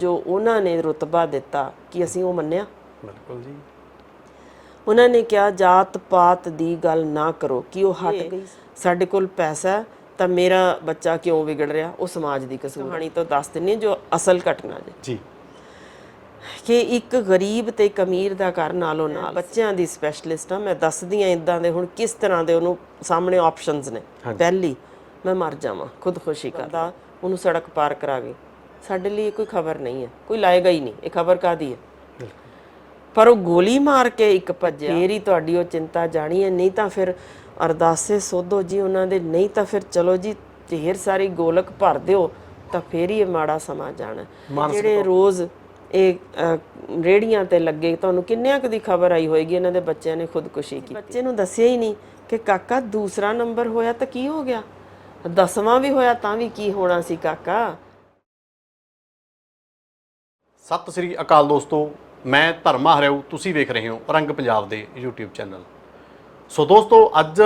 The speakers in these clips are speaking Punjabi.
जो उन्होंने रुतबा दिता कि असीं वो मन्निया। बिल्कुल जी। उन्होंने कहा जात पात दी गल ना करो कि वो हट गई। साडे कोल पैसा है तो मेरा बच्चा क्यों बिगड़ रहा, वो समाज की कसूर। कहानी तो दस दिनी जो असल घटना जी कि एक गरीब ते एक अमीर का घर नालों नाल बच्चों की स्पैशलिस्ट हाँ। मैं दसदी हाँ इदां दे हुण किस तरह के उन्होंने सामने ऑप्शनस ने। पहली मैं मर जावां खुदकुशी करदा, उन्होंने सड़क पार करा गई। साडे लिए कोई खबर नहीं है, कोई लाएगा ही नहीं, ये खबर कादी है। पर वो गोली मार के एक भज्जिया फिर ही तुहाडी वो चिंता जानी है। नहीं तो फिर अरदासे सोधो जी उन्होंने, नहीं तो फिर चलो जी ढेर सारी गोलक भर दिओ तो फिर ही माड़ा समा जाना। जिहड़े रोज़ ਇਹ ਰੇੜੀਆਂ ਤੇ ਲੱਗੇ ਤੁਹਾਨੂੰ ਕਿੰਨਿਆਂ ਕੁ ਦੀ ਖਬਰ ਆਈ ਹੋਏਗੀ ਇਹਨਾਂ ਦੇ ਬੱਚਿਆਂ ਨੇ ਖੁਦਕੁਸ਼ੀ ਕੀਤੀ। ਬੱਚੇ ਨੂੰ ਦੱਸਿਆ ਹੀ ਨਹੀਂ ਕਿ ਕਾਕਾ ਦੂਸਰਾ ਨੰਬਰ ਹੋਇਆ ਤਾਂ ਕੀ ਹੋ ਗਿਆ, 10ਵਾਂ ਵੀ ਹੋਇਆ ਤਾਂ ਵੀ ਕੀ ਹੋਣਾ ਸੀ ਕਾਕਾ। ਸਤਿ ਸ੍ਰੀ ਅਕਾਲ ਦੋਸਤੋ, ਮੈਂ ਧਰਮਾ ਹਰਿਓ, ਤੁਸੀਂ ਵੇਖ ਰਹੇ ਹੋ ਰੰਗ ਪੰਜਾਬ ਦੇ YouTube ਚੈਨਲ। ਸੋ ਦੋਸਤੋ ਅੱਜ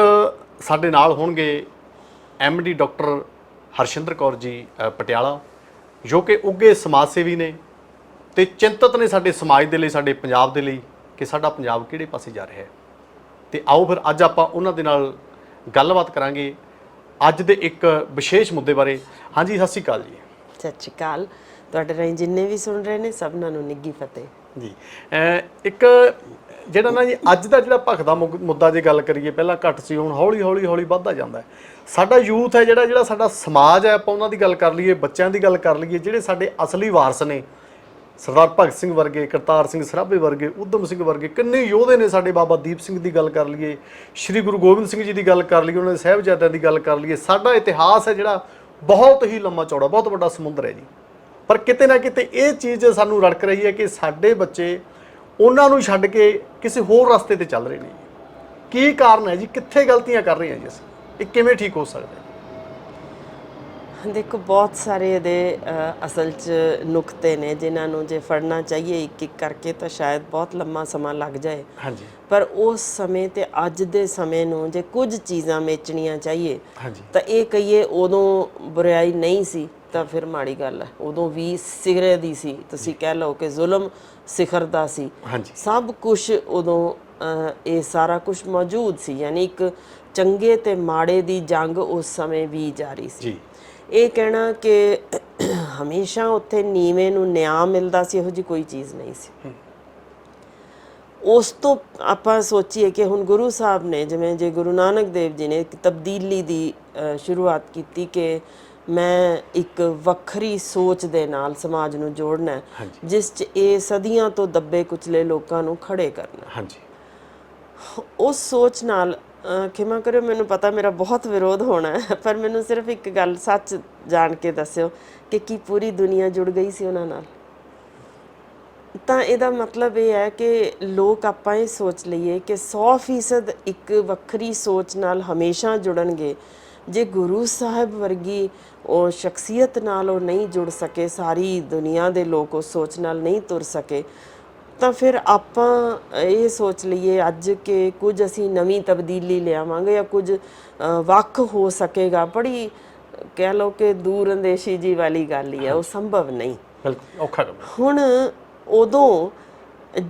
ਸਾਡੇ ਨਾਲ ਹੋਣਗੇ MD ਡਾਕਟਰ ਹਰਸ਼ਿੰਦਰ ਕੌਰ ਜੀ ਪਟਿਆਲਾ, ਜੋ ਕਿ ਉੱਘੇ ਸਮਾਜ ਸੇਵੀ ਨੇ ਤੇ ਚਿੰਤਤ ਨੇ ਸਾਡੇ ਸਮਾਜ ਦੇ ਲਈ, ਸਾਡੇ ਪੰਜਾਬ ਦੇ ਲਈ ਕਿ ਸਾਡਾ ਪੰਜਾਬ ਕਿਹੜੇ ਪਾਸੇ ਜਾ ਰਿਹਾ ਹੈ। ਤੇ ਆਓ ਫਿਰ ਅੱਜ ਆਪਾਂ ਉਹਨਾਂ ਦੇ ਨਾਲ ਗੱਲਬਾਤ ਕਰਾਂਗੇ ਅੱਜ ਦੇ ਇੱਕ ਵਿਸ਼ੇਸ਼ ਮੁੱਦੇ ਬਾਰੇ। ਹਾਂਜੀ ਸਤਿ ਸ਼੍ਰੀ ਅਕਾਲ ਜੀ। ਸਤਿ ਸ਼੍ਰੀ ਅਕਾਲ, ਤੁਹਾਡੇ ਰਾਹੀਂ ਜਿੰਨੇ ਵੀ ਸੁਣ ਰਹੇ ਨੇ ਸਭਨਾਂ ਨੂੰ ਨਿੱਘੀ ਫਤਿਹ ਜੀ। ਇੱਕ ਜਿਹੜਾ ਨਾ ਜੀ ਅੱਜ ਦਾ ਜਿਹੜਾ ਭਖਦਾ ਮੁੱਦਾ ਜੇ ਗੱਲ ਕਰੀਏ, ਪਹਿਲਾਂ ਘੱਟ ਸੀ, ਹੁਣ ਹੌਲੀ ਹੌਲੀ ਹੌਲੀ ਵੱਧਦਾ ਜਾਂਦਾ ਹੈ। ਸਾਡਾ ਯੂਥ ਹੈ ਜਿਹੜਾ ਸਾਡਾ ਸਮਾਜ ਹੈ, ਆਪਾਂ ਉਹਨਾਂ ਦੀ ਗੱਲ ਕਰ ਲਈਏ, ਬੱਚਿਆਂ ਦੀ ਗੱਲ ਕਰ ਲਈਏ, ਜਿਹੜੇ ਸਾਡੇ ਅਸਲੀ ਵਾਰਸ ਨੇ, ਸਰਦਾਰ ਭਗਤ ਸਿੰਘ ਵਰਗੇ, ਕਰਤਾਰ ਸਿੰਘ ਸਰਾਭੇ ਵਰਗੇ, ਊਧਮ ਸਿੰਘ ਵਰਗੇ ਕਿੰਨੇ ਯੋਧੇ ਨੇ ਸਾਡੇ। ਬਾਬਾ ਦੀਪ ਸਿੰਘ ਦੀ ਗੱਲ ਕਰ ਲਈਏ, ਸ਼੍ਰੀ ਗੁਰੂ ਗੋਬਿੰਦ ਸਿੰਘ ਜੀ ਦੀ ਗੱਲ ਕਰ ਲਈਏ, ਉਹਨਾਂ ਦੇ ਸਾਹਿਬਜ਼ਾਦਿਆਂ ਦੀ ਗੱਲ ਕਰ ਲਈਏ, ਸਾਡਾ ਇਤਿਹਾਸ ਹੈ ਜਿਹੜਾ ਬਹੁਤ ਹੀ ਲੰਮਾ ਚੌੜਾ, ਬਹੁਤ ਵੱਡਾ ਸਮੁੰਦਰ ਹੈ ਜੀ। ਪਰ ਕਿਤੇ ਨਾ ਕਿਤੇ ਇਹ ਚੀਜ਼ ਸਾਨੂੰ ਰੜਕ ਰਹੀ ਹੈ ਕਿ ਸਾਡੇ ਬੱਚੇ ਉਹਨਾਂ ਨੂੰ ਛੱਡ ਕੇ ਕਿਸੇ ਹੋਰ ਰਸਤੇ ਤੇ ਚੱਲ ਰਹੇ ਨੇ। ਕੀ ਕਾਰਨ ਹੈ ਜੀ, ਕਿੱਥੇ ਗਲਤੀਆਂ ਕਰ ਰਹੇ ਹਾਂ ਜੀ ਅਸੀਂ, ਇਹ ਕਿਵੇਂ ਠੀਕ ਹੋ ਸਕਦਾ? देखो बहुत सारे ये असल च नुकते ने जिन्होंने जे फड़ना चाहिए एक एक करके तो शायद बहुत लंबा समा लग जाए। हाँ जी। पर उस समय ते अज दे समय नूं जे कुछ चीज़ां बेचनियां चाहिए हाँ जी। तो ये कहिए उदों बुराई नहीं सी तो फिर माड़ी गल है, उदों भी सिखरे दी सी, तुसीं कह लो कि जुल्म सिखर दा सी। हाँ जी। सब कुछ उदों ये सारा कुछ मौजूद सी, यानी एक चंगे ते माड़े दी जंग उस समय भी जारी सी जी। ਇਹ ਕਹਿਣਾ ਕਿ ਹਮੇਸ਼ਾ ਉੱਥੇ ਨੀਵੇਂ ਨੂੰ ਨਿਆਂ ਮਿਲਦਾ ਸੀ, ਇਹੋ ਜਿਹੀ ਕੋਈ ਚੀਜ਼ ਨਹੀਂ ਸੀ। ਉਸ ਤੋਂ ਆਪਾਂ ਸੋਚੀਏ ਕਿ ਹੁਣ ਗੁਰੂ ਸਾਹਿਬ ਨੇ, ਜਿਵੇਂ ਜੇ ਗੁਰੂ ਨਾਨਕ ਦੇਵ ਜੀ ਨੇ ਇੱਕ ਤਬਦੀਲੀ ਦੀ ਸ਼ੁਰੂਆਤ ਕੀਤੀ ਕਿ ਮੈਂ ਇੱਕ ਵੱਖਰੀ ਸੋਚ ਦੇ ਨਾਲ ਸਮਾਜ ਨੂੰ ਜੋੜਨਾ, ਜਿਸ 'ਚ ਇਹ ਸਦੀਆਂ ਤੋਂ ਦੱਬੇ ਕੁਚਲੇ ਲੋਕਾਂ ਨੂੰ ਖੜੇ ਕਰਨਾ। ਹਾਂਜੀ। ਉਸ ਸੋਚ ਨਾਲ ਖਿਮਾ ਕਰਿਓ, ਮੈਨੂੰ ਪਤਾ ਮੇਰਾ ਬਹੁਤ ਵਿਰੋਧ ਹੋਣਾ ਹੈ, ਪਰ ਮੈਨੂੰ ਸਿਰਫ ਇੱਕ ਗੱਲ ਸੱਚ ਜਾਣ ਕੇ ਦੱਸਿਓ ਕਿ ਕੀ ਪੂਰੀ ਦੁਨੀਆ ਜੁੜ ਗਈ ਸੀ ਉਹਨਾਂ ਨਾਲ? ਤਾਂ ਇਹਦਾ ਮਤਲਬ ਇਹ ਹੈ ਕਿ ਲੋਕ ਆਪਾਂ ਇਹ ਸੋਚ ਲਈਏ ਕਿ 100% ਇੱਕ ਵੱਖਰੀ ਸੋਚ ਨਾਲ ਹਮੇਸ਼ਾ ਜੁੜਨਗੇ। ਜੇ ਗੁਰੂ ਸਾਹਿਬ ਵਰਗੀ ਉਹ ਸ਼ਖਸੀਅਤ ਨਾਲ ਉਹ ਨਹੀਂ ਜੁੜ ਸਕੇ, ਸਾਰੀ ਦੁਨੀਆ ਦੇ ਲੋਕ ਉਸ ਸੋਚ ਨਾਲ ਨਹੀਂ ਤੁਰ ਸਕੇ, ਤਾਂ ਫਿਰ ਆਪਾਂ ਇਹ ਸੋਚ ਲਈਏ ਅੱਜ ਕਿ ਕੁਝ ਅਸੀਂ ਨਵੀਂ ਤਬਦੀਲੀ ਲਿਆਵਾਂਗੇ ਜਾਂ ਕੁਝ ਵੱਖ ਹੋ ਸਕੇਗਾ, ਬੜੀ ਕਹਿ ਲਓ ਕਿ ਦੂਰ ਅੰਦੇਸ਼ੀ ਜੀ ਵਾਲੀ ਗੱਲ ਹੀ ਹੈ, ਉਹ ਸੰਭਵ ਨਹੀਂ। ਬਿਲਕੁਲ ਔਖਾ ਕੰਮ। ਹੁਣ ਉਦੋਂ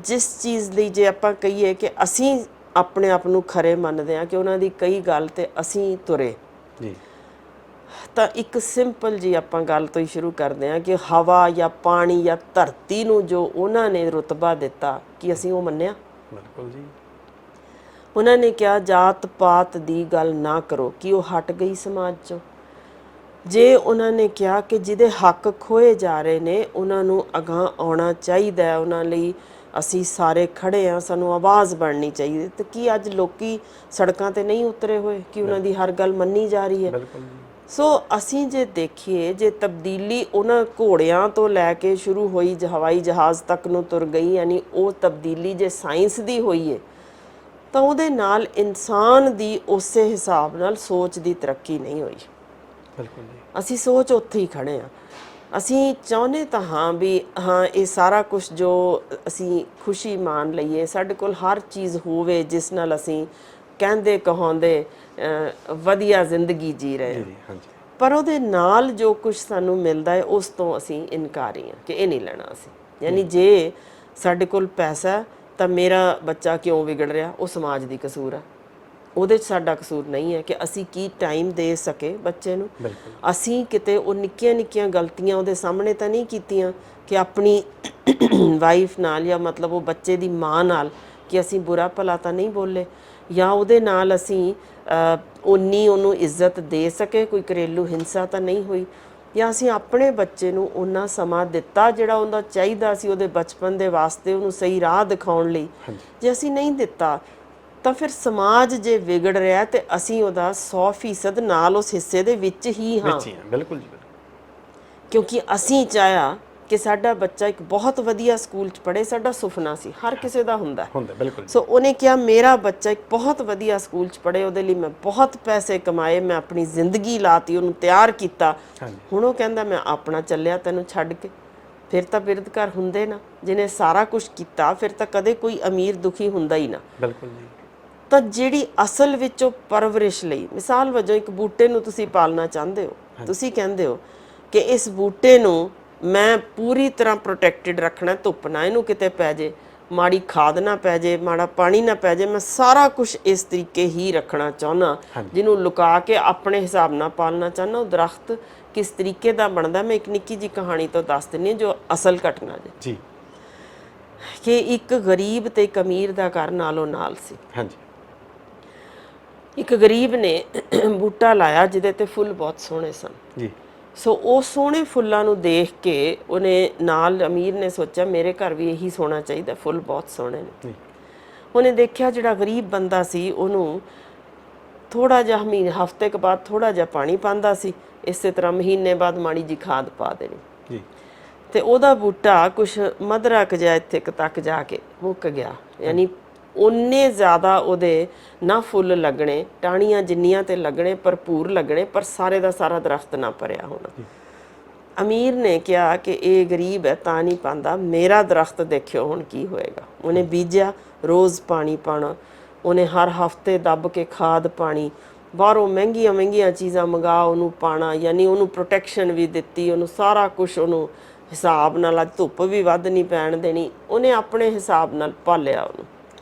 ਜਿਸ ਚੀਜ਼ ਲਈ ਜੇ ਆਪਾਂ ਕਹੀਏ ਕਿ ਅਸੀਂ ਆਪਣੇ ਆਪ ਨੂੰ ਖਰੇ ਮੰਨਦੇ ਹਾਂ ਕਿ ਉਹਨਾਂ ਦੀ ਕਈ ਗੱਲ ਤੇ ਅਸੀਂ ਤੁਰੇ ਜੀ, ਤਾਂ ਇੱਕ ਸਿੰਪਲ ਜੀ ਆਪਾਂ ਗੱਲ ਤੋਂ ਹੀ ਸ਼ੁਰੂ ਕਰਦੇ ਹਾਂ ਕਿ ਹਵਾ ਜਾਂ ਪਾਣੀ ਜਾਂ ਧਰਤੀ ਨੂੰ ਜੋ ਉਹਨਾਂ ਨੇ ਰੁਤਬਾ ਦਿੱਤਾ ਕਿ ਅਸੀਂ ਉਹ ਮੰਨਿਆ। ਬਿਲਕੁਲ ਜੀ। ਉਹਨਾਂ ਨੇ ਕਿਹਾ ਜਾਤ ਪਾਤ ਦੀ ਗੱਲ ਨਾ ਕਰੋ ਕਿ ਉਹ ਹਟ ਗਈ ਸਮਾਜ 'ਚੋਂ। ਜੇ ਉਹਨਾਂ ਨੇ ਕਿਹਾ ਕਿ ਜਿਹਦੇ ਹੱਕ ਖੋਏ ਜਾ ਰਹੇ ਨੇ ਉਹਨਾਂ ਨੂੰ ਅਗਾਂਹ ਆਉਣਾ ਚਾਹੀਦਾ, ਉਹਨਾਂ ਲਈ ਅਸੀਂ ਸਾਰੇ ਖੜੇ ਹਾਂ, ਸਾਨੂੰ ਆਵਾਜ਼ ਬਣਨੀ ਚਾਹੀਦੀ, ਤਾਂ ਕੀ ਅੱਜ ਲੋਕੀ ਸੜਕਾਂ 'ਤੇ ਨਹੀਂ ਉਤਰੇ ਹੋਏ ਕਿ ਉਹਨਾਂ ਦੀ ਹਰ ਗੱਲ ਮੰਨੀ ਜਾ ਰਹੀ ਹੈ? ਬਿਲਕੁਲ ਜੀ। ਸੋ ਅਸੀਂ ਜੇ ਦੇਖੀਏ, ਜੇ ਤਬਦੀਲੀ ਉਹਨਾਂ ਘੋੜਿਆਂ ਤੋਂ ਲੈ ਕੇ ਸ਼ੁਰੂ ਹੋਈ ਹਵਾਈ ਜਹਾਜ਼ ਤੱਕ ਨੂੰ ਤੁਰ ਗਈ, ਯਾਨੀ ਉਹ ਤਬਦੀਲੀ ਜੇ ਸਾਇੰਸ ਦੀ ਹੋਈ ਹੈ ਤਾਂ ਉਹਦੇ ਨਾਲ ਇਨਸਾਨ ਦੀ ਉਸੇ ਹਿਸਾਬ ਨਾਲ ਸੋਚ ਦੀ ਤਰੱਕੀ ਨਹੀਂ ਹੋਈ। ਬਿਲਕੁਲ ਜੀ। ਅਸੀਂ ਸੋਚ ਉੱਥੇ ਹੀ ਖੜੇ ਹਾਂ। ਅਸੀਂ ਚਾਹੁੰਦੇ ਤਾਂ ਹਾਂ ਵੀ ਹਾਂ ਇਹ ਸਾਰਾ ਕੁਛ ਜੋ ਅਸੀਂ ਖੁਸ਼ੀ ਮਾਣ ਲਈਏ, ਸਾਡੇ ਕੋਲ ਹਰ ਚੀਜ਼ ਹੋਵੇ ਜਿਸ ਨਾਲ ਅਸੀਂ ਕਹਿੰਦੇ ਕਹਾਉਂਦੇ ਵਧੀਆ ਜ਼ਿੰਦਗੀ ਜੀ ਰਹੇ ਹਾਂ। ਪਰ ਉਹਦੇ ਨਾਲ ਜੋ ਕੁਝ ਸਾਨੂੰ ਮਿਲਦਾ ਹੈ ਉਸ ਤੋਂ ਅਸੀਂ ਇਨਕਾਰੀ ਹਾਂ ਕਿ ਇਹ ਨਹੀਂ ਲੈਣਾ ਅਸੀਂ। ਯਾਨੀ ਜੇ ਸਾਡੇ ਕੋਲ ਪੈਸਾ ਹੈ ਤਾਂ ਮੇਰਾ ਬੱਚਾ ਕਿਉਂ ਵਿਗੜ ਰਿਹਾ, ਉਹ ਸਮਾਜ ਦੀ ਕਸੂਰ ਹੈ, ਉਹਦੇ 'ਚ ਸਾਡਾ ਕਸੂਰ ਨਹੀਂ ਹੈ ਕਿ ਅਸੀਂ ਕੀ ਟਾਈਮ ਦੇ ਸਕੇ ਬੱਚੇ ਨੂੰ। ਅਸੀਂ ਕਿਤੇ ਉਹ ਨਿੱਕੀਆਂ ਨਿੱਕੀਆਂ ਗਲਤੀਆਂ ਉਹਦੇ ਸਾਹਮਣੇ ਤਾਂ ਨਹੀਂ ਕੀਤੀਆਂ ਕਿ ਆਪਣੀ ਵਾਈਫ ਨਾਲ ਜਾਂ ਮਤਲਬ ਉਹ ਬੱਚੇ ਦੀ ਮਾਂ ਨਾਲ ਕਿ ਅਸੀਂ ਬੁਰਾ ਭਲਾ ਤਾਂ ਨਹੀਂ ਬੋਲੇ, ਜਾਂ ਉਹਦੇ ਨਾਲ ਅਸੀਂ ਉਨੀ ਉਹਨੂੰ ਇੱਜ਼ਤ ਦੇ ਸਕੇ, ਕੋਈ ਘਰੇਲੂ ਹਿੰਸਾ ਤਾਂ ਨਹੀਂ ਹੋਈ, ਜਾਂ ਅਸੀਂ ਆਪਣੇ ਬੱਚੇ ਨੂੰ ਓਨਾ ਸਮਾਂ ਦਿੱਤਾ ਜਿਹੜਾ ਉਹਦਾ ਚਾਹੀਦਾ ਸੀ ਉਹਦੇ ਬਚਪਨ ਦੇ ਵਾਸਤੇ, ਉਹਨੂੰ ਸਹੀ ਰਾਹ ਦਿਖਾਉਣ ਲਈ। ਜੇ ਅਸੀਂ ਨਹੀਂ ਦਿੱਤਾ ਤਾਂ ਫਿਰ ਸਮਾਜ ਜੇ ਵਿਗੜ ਰਿਹਾ ਤੇ ਅਸੀਂ ਉਹਦਾ 100% ਨਾਲ ਉਸ ਹਿੱਸੇ ਦੇ ਵਿੱਚ ਹੀ ਹਾਂ। ਬਿਲਕੁਲ ਜੀ, ਕਿਉਂਕਿ ਅਸੀਂ ਚਾਹਿਆ ਕਿ ਸਾਡਾ ਬੱਚਾ ਇੱਕ ਬਹੁਤ ਵਧੀਆ ਸਕੂਲ 'ਚ ਪੜ੍ਹੇ, ਸਾਡਾ ਸੁਪਨਾ ਸੀ, ਹਰ ਕਿਸੇ ਦਾ ਹੁੰਦਾ। ਬਿਲਕੁਲ। ਸੋ ਉਹਨੇ ਕਿਹਾ ਮੇਰਾ ਬੱਚਾ ਇੱਕ ਬਹੁਤ ਵਧੀਆ ਸਕੂਲ 'ਚ ਪੜ੍ਹੇ, ਉਹਦੇ ਲਈ ਮੈਂ ਬਹੁਤ ਪੈਸੇ ਕਮਾਏ, ਮੈਂ ਆਪਣੀ ਜ਼ਿੰਦਗੀ ਲਾਤੀ, ਉਹਨੂੰ ਤਿਆਰ ਕੀਤਾ। ਹੁਣ ਉਹ ਕਹਿੰਦਾ ਮੈਂ ਆਪਣਾ ਚੱਲਿਆ ਤੈਨੂੰ ਛੱਡ ਕੇ। ਫਿਰ ਤਾਂ ਬਿਰਧ ਘਰ ਹੁੰਦੇ ਨਾ, ਜਿਹਨੇ ਸਾਰਾ ਕੁਝ ਕੀਤਾ ਫਿਰ ਤਾਂ ਕਦੇ ਕੋਈ ਅਮੀਰ ਦੁਖੀ ਹੁੰਦਾ ਹੀ ਨਾ। ਬਿਲਕੁਲ ਜੀ। ਤਾਂ ਜਿਹੜੀ ਅਸਲ ਵਿੱਚ ਉਹ ਪਰਵਰਿਸ਼ ਲਈ, ਮਿਸਾਲ ਵਜੋਂ ਇੱਕ ਬੂਟੇ ਨੂੰ ਤੁਸੀਂ ਪਾਲਣਾ ਚਾਹੁੰਦੇ ਹੋ, ਤੁਸੀਂ ਕਹਿੰਦੇ ਹੋ ਕਿ ਇਸ ਬੂਟੇ ਨੂੰ ਮੈਂ ਪੂਰੀ ਤਰ੍ਹਾਂ ਪ੍ਰੋਟੈਕਟਿਡ ਰੱਖਣਾ, ਧੁੱਪ ਨਾ ਇਹਨੂੰ ਕਿਤੇ ਪੈ ਜੇ, ਮਾੜੀ ਖਾਦ ਨਾ ਪੈ ਜੇ, ਮਾੜਾ ਪਾਣੀ ਨਾ ਪੈ ਜੇ, ਮੈਂ ਸਾਰਾ ਕੁਝ ਇਸ ਤਰੀਕੇ ਹੀ ਰੱਖਣਾ ਚਾਹੁੰਦਾ, ਜਿਹਨੂੰ ਲੁਕਾ ਕੇ ਆਪਣੇ ਹਿਸਾਬ ਨਾਲ ਪਾਲਣਾ ਚਾਹੁੰਦਾ। ਉਹ ਦਰਖਤ ਕਿਸ ਤਰੀਕੇ ਦਾ ਬਣਦਾ, ਮੈਂ ਇੱਕ ਨਿੱਕੀ ਜਿਹੀ ਕਹਾਣੀ ਤੋਂ ਦੱਸ ਦਿੰਦੀ ਹਾਂ ਜੋ ਅਸਲ ਘਟਨਾ ਜੀ। ਕਿ ਇੱਕ ਗਰੀਬ ਤੇ ਇੱਕ ਅਮੀਰ ਦਾ ਘਰ ਨਾਲੋਂ ਨਾਲ ਸੀ। ਇੱਕ ਗਰੀਬ ਨੇ ਬੂਟਾ ਲਾਇਆ ਜਿਹਦੇ ਤੇ ਫੁੱਲ ਬਹੁਤ ਸੋਹਣੇ ਸਨ। ਸੋ ਉਹ ਸੋਹਣੇ ਫੁੱਲਾਂ ਨੂੰ ਦੇਖ ਕੇ ਉਹਨੇ ਨਾਲ ਅਮੀਰ ਨੇ ਸੋਚਿਆ ਮੇਰੇ ਘਰ ਵੀ ਇਹੀ ਸੋਹਣਾ ਚਾਹੀਦਾ, ਫੁੱਲ ਬਹੁਤ ਸੋਹਣੇ ਨੇ। ਉਹਨੇ ਦੇਖਿਆ ਜਿਹੜਾ ਗਰੀਬ ਬੰਦਾ ਸੀ ਉਹਨੂੰ ਥੋੜਾ ਜਿਹਾ ਹਫ਼ਤੇ ਕੁ ਬਾਅਦ ਥੋੜਾ ਜਿਹਾ ਪਾਣੀ ਪਾਉਂਦਾ ਸੀ, ਇਸੇ ਤਰ੍ਹਾਂ ਮਹੀਨੇ ਬਾਅਦ ਮਾੜੀ ਜੀ ਖਾਦ ਪਾ ਦੇਣੀ, ਤੇ ਉਹਦਾ ਬੂਟਾ ਕੁਛ ਮਧਰਕ ਜਿਹਾ ਇੱਥੇ ਤੱਕ ਜਾ ਕੇ ਮੁੱਕ ਗਿਆ। ਯਾਨੀ ਉਨੇ ਜ਼ਿਆਦਾ ਉਹਦੇ ਨਾ ਫੁੱਲ ਲੱਗਣੇ, ਟਾਹਣੀਆਂ ਜਿੰਨੀਆਂ ਤੇ ਲੱਗਣੇ ਭਰਪੂਰ ਲੱਗਣੇ, ਪਰ ਸਾਰੇ ਦਾ ਸਾਰਾ ਦਰਖਤ ਨਾ ਭਰਿਆ ਹੋਣਾ। ਅਮੀਰ ਨੇ ਕਿਹਾ ਕਿ ਇਹ ਗਰੀਬ ਹੈ ਤਾਂ ਨਹੀਂ ਪਾਉਂਦਾ, ਮੇਰਾ ਦਰਖਤ ਦੇਖਿਓ ਹੁਣ ਕੀ ਹੋਏਗਾ। ਉਹਨੇ ਬੀਜਿਆ, ਰੋਜ਼ ਪਾਣੀ ਪਾਣਾ, ਉਹਨੇ ਹਰ ਹਫ਼ਤੇ ਦੱਬ ਕੇ ਖਾਦ ਪਾਣੀ, ਬਾਹਰੋਂ ਮਹਿੰਗੀਆਂ ਮਹਿੰਗੀਆਂ ਚੀਜ਼ਾਂ ਮੰਗਾ ਉਹਨੂੰ ਪਾਣਾ, ਯਾਨੀ ਉਹਨੂੰ ਪ੍ਰੋਟੈਕਸ਼ਨ ਵੀ ਦਿੱਤੀ, ਉਹਨੂੰ ਸਾਰਾ ਕੁਛ ਉਹਨੂੰ ਹਿਸਾਬ ਨਾਲ, ਅੱਜ ਧੁੱਪ ਵੀ ਵੱਧ ਨਹੀਂ ਪੈਣ ਦੇਣੀ, ਉਹਨੇ ਆਪਣੇ ਹਿਸਾਬ ਨਾਲ ਪਾਲਿਆ ਉਹਨੂੰ।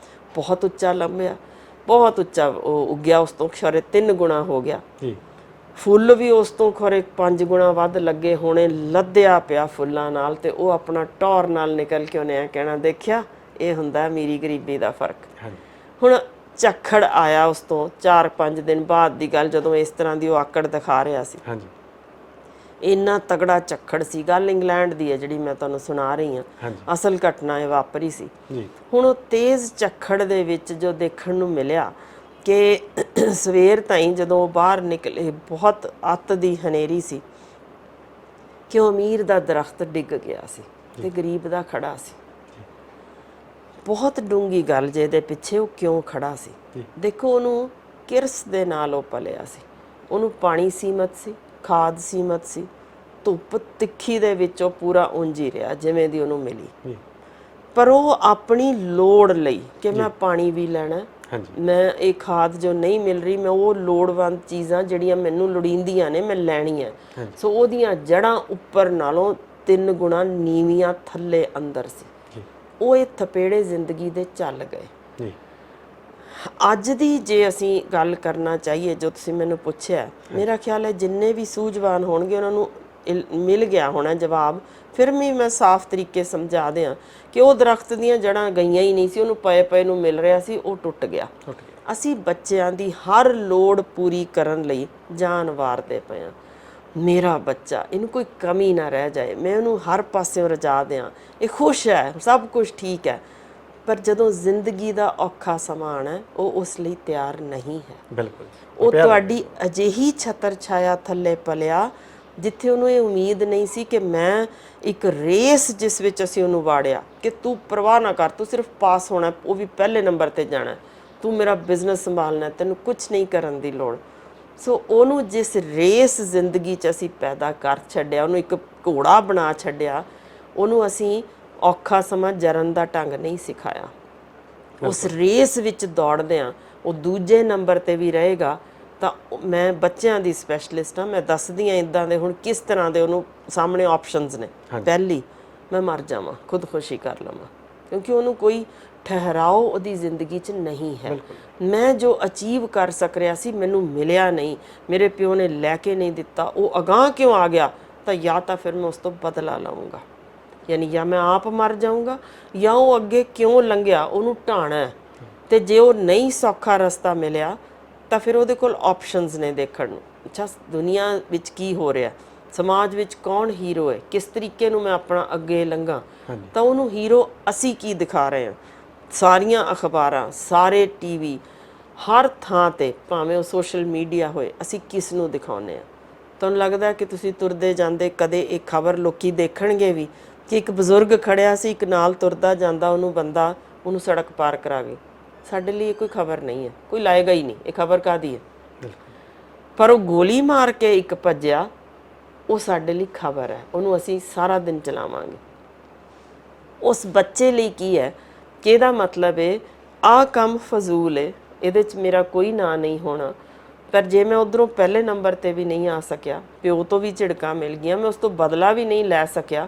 ਬਹੁਤ ਉੱਚਾ ਲੰਮਿਆ, ਬਹੁਤ ਉੱਚਾ ਉਹ ਉੱਗਿਆ, ਉਸ ਤੋਂ ਖਰੇ 3 ਗੁਣਾ ਹੋ ਗਿਆ। ਫੁੱਲ ਵੀ ਉਸ ਤੋਂ ਖਰੇ 5 ਗੁਣਾ ਵੱਧ ਲੱਗੇ ਹੋਣੇ, ਲੱਦਿਆ ਪਿਆ ਫੁੱਲਾਂ ਨਾਲ, ਤੇ ਉਹ ਆਪਣਾ ਟੌਰ ਨਾਲ ਨਿਕਲ ਕੇ ਉਹਨੇ ਕਹਿਣਾ ਦੇਖਿਆ ਇਹ ਹੁੰਦਾ ਅਮੀਰੀ ਗਰੀਬੀ ਦਾ ਫਰਕ। ਹੁਣ ਝੱਖੜ ਆਇਆ ਉਸ ਤੋਂ 4-5 ਦਿਨ ਬਾਅਦ ਦੀ ਗੱਲ, ਜਦੋਂ ਇਸ ਤਰ੍ਹਾਂ ਦੀ ਉਹ ਆਕੜ ਦਿਖਾ ਰਿਹਾ ਸੀ। ਇੰਨਾ ਤਗੜਾ ਝੱਖੜ ਸੀ, ਗੱਲ ਇੰਗਲੈਂਡ ਦੀ ਹੈ ਜਿਹੜੀ ਮੈਂ ਤੁਹਾਨੂੰ ਸੁਣਾ ਰਹੀ ਹਾਂ, ਅਸਲ ਘਟਨਾ ਇਹ ਵਾਪਰੀ ਸੀ। ਹੁਣ ਉਹ ਤੇਜ਼ ਝੱਖੜ ਦੇ ਵਿੱਚ ਜੋ ਦੇਖਣ ਨੂੰ ਮਿਲਿਆ ਕਿ ਸਵੇਰ ਤਾਈਂ ਜਦੋਂ ਉਹ ਬਾਹਰ ਨਿਕਲੇ ਬਹੁਤ ਅੱਤ ਦੀ ਹਨੇਰੀ ਸੀ, ਕਿ ਉਹ ਅਮੀਰ ਦਾ ਦਰਖਤ ਡਿੱਗ ਗਿਆ ਸੀ ਤੇ ਗਰੀਬ ਦਾ ਖੜਾ ਸੀ। ਬਹੁਤ ਡੂੰਗੀ ਗੱਲ ਜੇ ਇਹਦੇ ਪਿੱਛੇ ਉਹ ਕਿਉਂ ਖੜਾ ਸੀ। ਦੇਖੋ ਉਹਨੂੰ ਕਿਰਸ ਦੇ ਨਾਲ ਉਹ ਪਲਿਆ ਸੀ, ਉਹਨੂੰ ਪਾਣੀ ਸੀਮਤ ਸੀ, ਖਾਦ ਸੀਮਤ ਸੀ, ਧੁੱਪ ਤਿੱਖੀ ਦੇ ਵਿੱਚ ਉਹ ਪੂਰਾ ਉਂਝ ਹੀ ਰਿਹਾ ਜਿਵੇਂ ਦੀ ਉਹਨੂੰ ਮਿਲੀ। ਪਰ ਉਹ ਆਪਣੀ ਲੋੜ ਲਈ ਕਿ ਮੈਂ ਪਾਣੀ ਵੀ ਲੈਣਾ, ਮੈਂ ਇਹ ਖਾਦ ਜੋ ਨਹੀਂ ਮਿਲ ਰਹੀ, ਮੈਂ ਉਹ ਲੋੜਵੰਦ ਚੀਜ਼ਾਂ ਜਿਹੜੀਆਂ ਮੈਨੂੰ ਲੋੜੀਂਦੀਆਂ ਨੇ ਮੈਂ ਲੈਣੀਆਂ। ਸੋ ਉਹਦੀਆਂ ਜੜ੍ਹਾਂ ਉੱਪਰ ਨਾਲੋਂ 3 ਗੁਣਾ ਨੀਵੀਆਂ ਥੱਲੇ ਅੰਦਰ ਸੀ। ਉਹ ਇਹ ਥਪੇੜੇ ਜ਼ਿੰਦਗੀ ਦੇ ਚੱਲ ਗਏ। ਅੱਜ ਦੀ ਜੇ ਅਸੀਂ ਗੱਲ ਕਰਨਾ ਚਾਹੀਏ, ਜੋ ਤੁਸੀਂ ਮੈਨੂੰ ਪੁੱਛਿਆ, ਮੇਰਾ ਖਿਆਲ ਹੈ ਜਿੰਨੇ ਵੀ ਸੂਝਵਾਨ ਹੋਣਗੇ ਉਹਨਾਂ ਨੂੰ ਮਿਲ ਗਿਆ ਹੋਣਾ ਜਵਾਬ। ਫਿਰ ਵੀ ਮੈਂ ਸਾਫ਼ ਤਰੀਕੇ ਸਮਝਾ ਦਿਆਂ ਕਿ ਉਹ ਦਰਖਤ ਦੀਆਂ ਜੜ੍ਹਾਂ ਗਈਆਂ ਹੀ ਨਹੀਂ ਸੀ, ਉਹਨੂੰ ਪਏ ਪਏ ਨੂੰ ਮਿਲ ਰਿਹਾ ਸੀ, ਉਹ ਟੁੱਟ ਗਿਆ। ਅਸੀਂ ਬੱਚਿਆਂ ਦੀ ਹਰ ਲੋੜ ਪੂਰੀ ਕਰਨ ਲਈ ਜਾਨ ਵਾਰਦੇ ਪਏ ਹਾਂ। ਮੇਰਾ ਬੱਚਾ, ਇਹਨੂੰ ਕੋਈ ਕਮੀ ਨਾ ਰਹਿ ਜਾਏ, ਮੈਂ ਉਹਨੂੰ ਹਰ ਪਾਸਿਓਂ ਰਜਾ ਦਿਆਂ, ਇਹ ਖੁਸ਼ ਹੈ, ਸਭ ਕੁਝ ਠੀਕ ਹੈ। ਪਰ ਜਦੋਂ ਜ਼ਿੰਦਗੀ ਦਾ ਔਖਾ ਸਮਾਂ ਆਉਣਾ, ਉਹ ਉਸ ਲਈ ਤਿਆਰ ਨਹੀਂ ਹੈ। ਬਿਲਕੁਲ, ਉਹ ਤੁਹਾਡੀ ਅਜਿਹੀ ਛਤਰ ਛਾਇਆ ਥੱਲੇ ਪਲਿਆ ਜਿੱਥੇ ਉਹਨੂੰ ਇਹ ਉਮੀਦ ਨਹੀਂ ਸੀ ਕਿ ਮੈਂ ਇੱਕ ਰੇਸ ਜਿਸ ਵਿੱਚ ਅਸੀਂ ਉਹਨੂੰ ਵਾੜਿਆ ਕਿ ਤੂੰ ਪਰਵਾਹ ਨਾ ਕਰ, ਤੂੰ ਸਿਰਫ ਪਾਸ ਹੋਣਾ, ਉਹ ਵੀ ਪਹਿਲੇ ਨੰਬਰ ਤੇ ਜਾਣਾ, ਤੂੰ ਮੇਰਾ ਬਿਜ਼ਨਸ ਸੰਭਾਲਣਾ, ਤੈਨੂੰ ਕੁਝ ਨਹੀਂ ਕਰਨ ਦੀ ਲੋੜ। ਸੋ ਉਹਨੂੰ ਜਿਸ ਰੇਸ ਜ਼ਿੰਦਗੀ 'ਚ ਅਸੀਂ ਪੈਦਾ ਕਰ ਛੱਡਿਆ, ਉਹਨੂੰ ਇੱਕ ਘੋੜਾ ਬਣਾ ਛੱਡਿਆ, ਉਹਨੂੰ ਅਸੀਂ ਔਖਾ ਸਮਾਂ ਜਰਨ ਦਾ ਢੰਗ ਨਹੀਂ ਸਿਖਾਇਆ। ਉਸ ਰੇਸ ਵਿੱਚ ਦੌੜਦਿਆਂ ਉਹ ਦੂਜੇ ਨੰਬਰ ਤੇ ਵੀ ਰਹੇਗਾ ਤਾਂ ਮੈਂ ਬੱਚਿਆਂ ਦੀ ਸਪੈਸ਼ਲਿਸਟ ਹਾਂ, ਮੈਂ ਦੱਸਦੀ ਹਾਂ ਇਦਾਂ ਦੇ ਹੁਣ ਕਿਸ ਤਰ੍ਹਾਂ ਦੇ ਉਹਨੂੰ ਸਾਹਮਣੇ ਆਪਸ਼ਨਸ ਨੇ। ਪਹਿਲੀ, ਮੈਂ ਮਰ ਜਾਵਾਂ, ਖੁਦਕੁਸ਼ੀ ਕਰ ਲਵਾਂ, ਕਿਉਂਕਿ ਉਹਨੂੰ ਕੋਈ ਠਹਿਰਾਓ ਉਹਦੀ ਜ਼ਿੰਦਗੀ 'ਚ ਨਹੀਂ ਹੈ। ਮੈਂ ਜੋ ਅਚੀਵ ਕਰ ਸਕ ਰਿਹਾ ਸੀ ਮੈਨੂੰ ਮਿਲਿਆ ਨਹੀਂ, ਮੇਰੇ ਪਿਓ ਨੇ ਲੈ ਕੇ ਨਹੀਂ ਦਿੱਤਾ, ਉਹ ਅਗਾਂਹ ਕਿਉਂ ਆ ਗਿਆ, ਤਾਂ ਜਾਂ ਤਾਂ ਫਿਰ ਮੈਂ ਉਸ ਤੋਂ ਬਦਲਾ ਲਵਾਂਗਾ, ਯਾਨੀ ਜਾਂ ਮੈਂ ਆਪ ਮਰ ਜਾਊਂਗਾ ਜਾਂ ਉਹ ਅੱਗੇ ਕਿਉਂ ਲੰਘਿਆ ਉਹਨੂੰ ਢਾਣਾ। ਤੇ ਜੇ ਉਹ ਨਹੀਂ ਸੌਖਾ ਰਸਤਾ ਮਿਲਿਆ ਤਾਂ ਫਿਰ ਉਹਦੇ ਕੋਲ ਆਪਸ਼ਨਸ ਨੇ ਦੇਖਣ ਨੂੰ, ਅੱਛਾ ਦੁਨੀਆ ਵਿੱਚ ਕੀ ਹੋ ਰਿਹਾ, ਸਮਾਜ ਵਿੱਚ ਕੌਣ ਹੀਰੋ ਹੈ, ਕਿਸ ਤਰੀਕੇ ਨੂੰ ਮੈਂ ਆਪਣਾ ਅੱਗੇ ਲੰਘਾਂ। ਤਾਂ ਉਹਨੂੰ ਹੀਰੋ ਅਸੀਂ ਕੀ ਦਿਖਾ ਰਹੇ ਹਾਂ, ਸਾਰੀਆਂ ਅਖਬਾਰਾਂ, ਸਾਰੇ ਟੀਵੀ, ਹਰ ਥਾਂ ਤੇ, ਭਾਵੇਂ ਉਹ ਸੋਸ਼ਲ ਮੀਡੀਆ ਹੋਏ, ਅਸੀਂ ਕਿਸ ਨੂੰ ਦਿਖਾਉਂਦੇ ਹਾਂ। ਤੁਹਾਨੂੰ ਲੱਗਦਾ ਕਿ ਤੁਸੀਂ ਤੁਰਦੇ ਜਾਂਦੇ ਕਦੇ ਇਹ ਖਬਰ ਲੋਕੀ ਦੇਖਣਗੇ ਵੀ ਕਿ ਇੱਕ ਬਜ਼ੁਰਗ ਖੜਿਆ ਸੀ, ਇੱਕ ਨਾਲ ਤੁਰਦਾ ਜਾਂਦਾ ਉਹਨੂੰ ਸੜਕ ਪਾਰ ਕਰਾ ਗਈ? ਸਾਡੇ ਲਈ ਇਹ ਕੋਈ ਖਬਰ ਨਹੀਂ ਹੈ, ਕੋਈ ਲਾਏਗਾ ਹੀ ਨਹੀਂ, ਇਹ ਖਬਰ ਕਾਹਦੀ ਹੈ। ਪਰ ਉਹ ਗੋਲੀ ਮਾਰ ਕੇ ਇੱਕ ਭੱਜਿਆ, ਉਹ ਸਾਡੇ ਲਈ ਖਬਰ ਹੈ, ਉਹਨੂੰ ਅਸੀਂ ਸਾਰਾ ਦਿਨ ਚਲਾਵਾਂਗੇ। ਉਸ ਬੱਚੇ ਲਈ ਕੀ ਹੈ ਕਿ ਇਹਦਾ ਮਤਲਬ ਹੈ ਆਹ ਕੰਮ ਫਜ਼ੂਲ ਹੈ, ਇਹਦੇ 'ਚ ਮੇਰਾ ਕੋਈ ਨਾਂ ਨਹੀਂ ਹੋਣਾ। ਪਰ ਜੇ ਮੈਂ ਉੱਧਰੋਂ ਪਹਿਲੇ ਨੰਬਰ 'ਤੇ ਵੀ ਨਹੀਂ ਆ ਸਕਿਆ, ਪਿਓ ਤੋਂ ਵੀ ਝਿੜਕਾਂ ਮਿਲ ਗਈਆਂ, ਮੈਂ ਉਸ ਤੋਂ ਬਦਲਾ ਵੀ ਨਹੀਂ ਲੈ ਸਕਿਆ,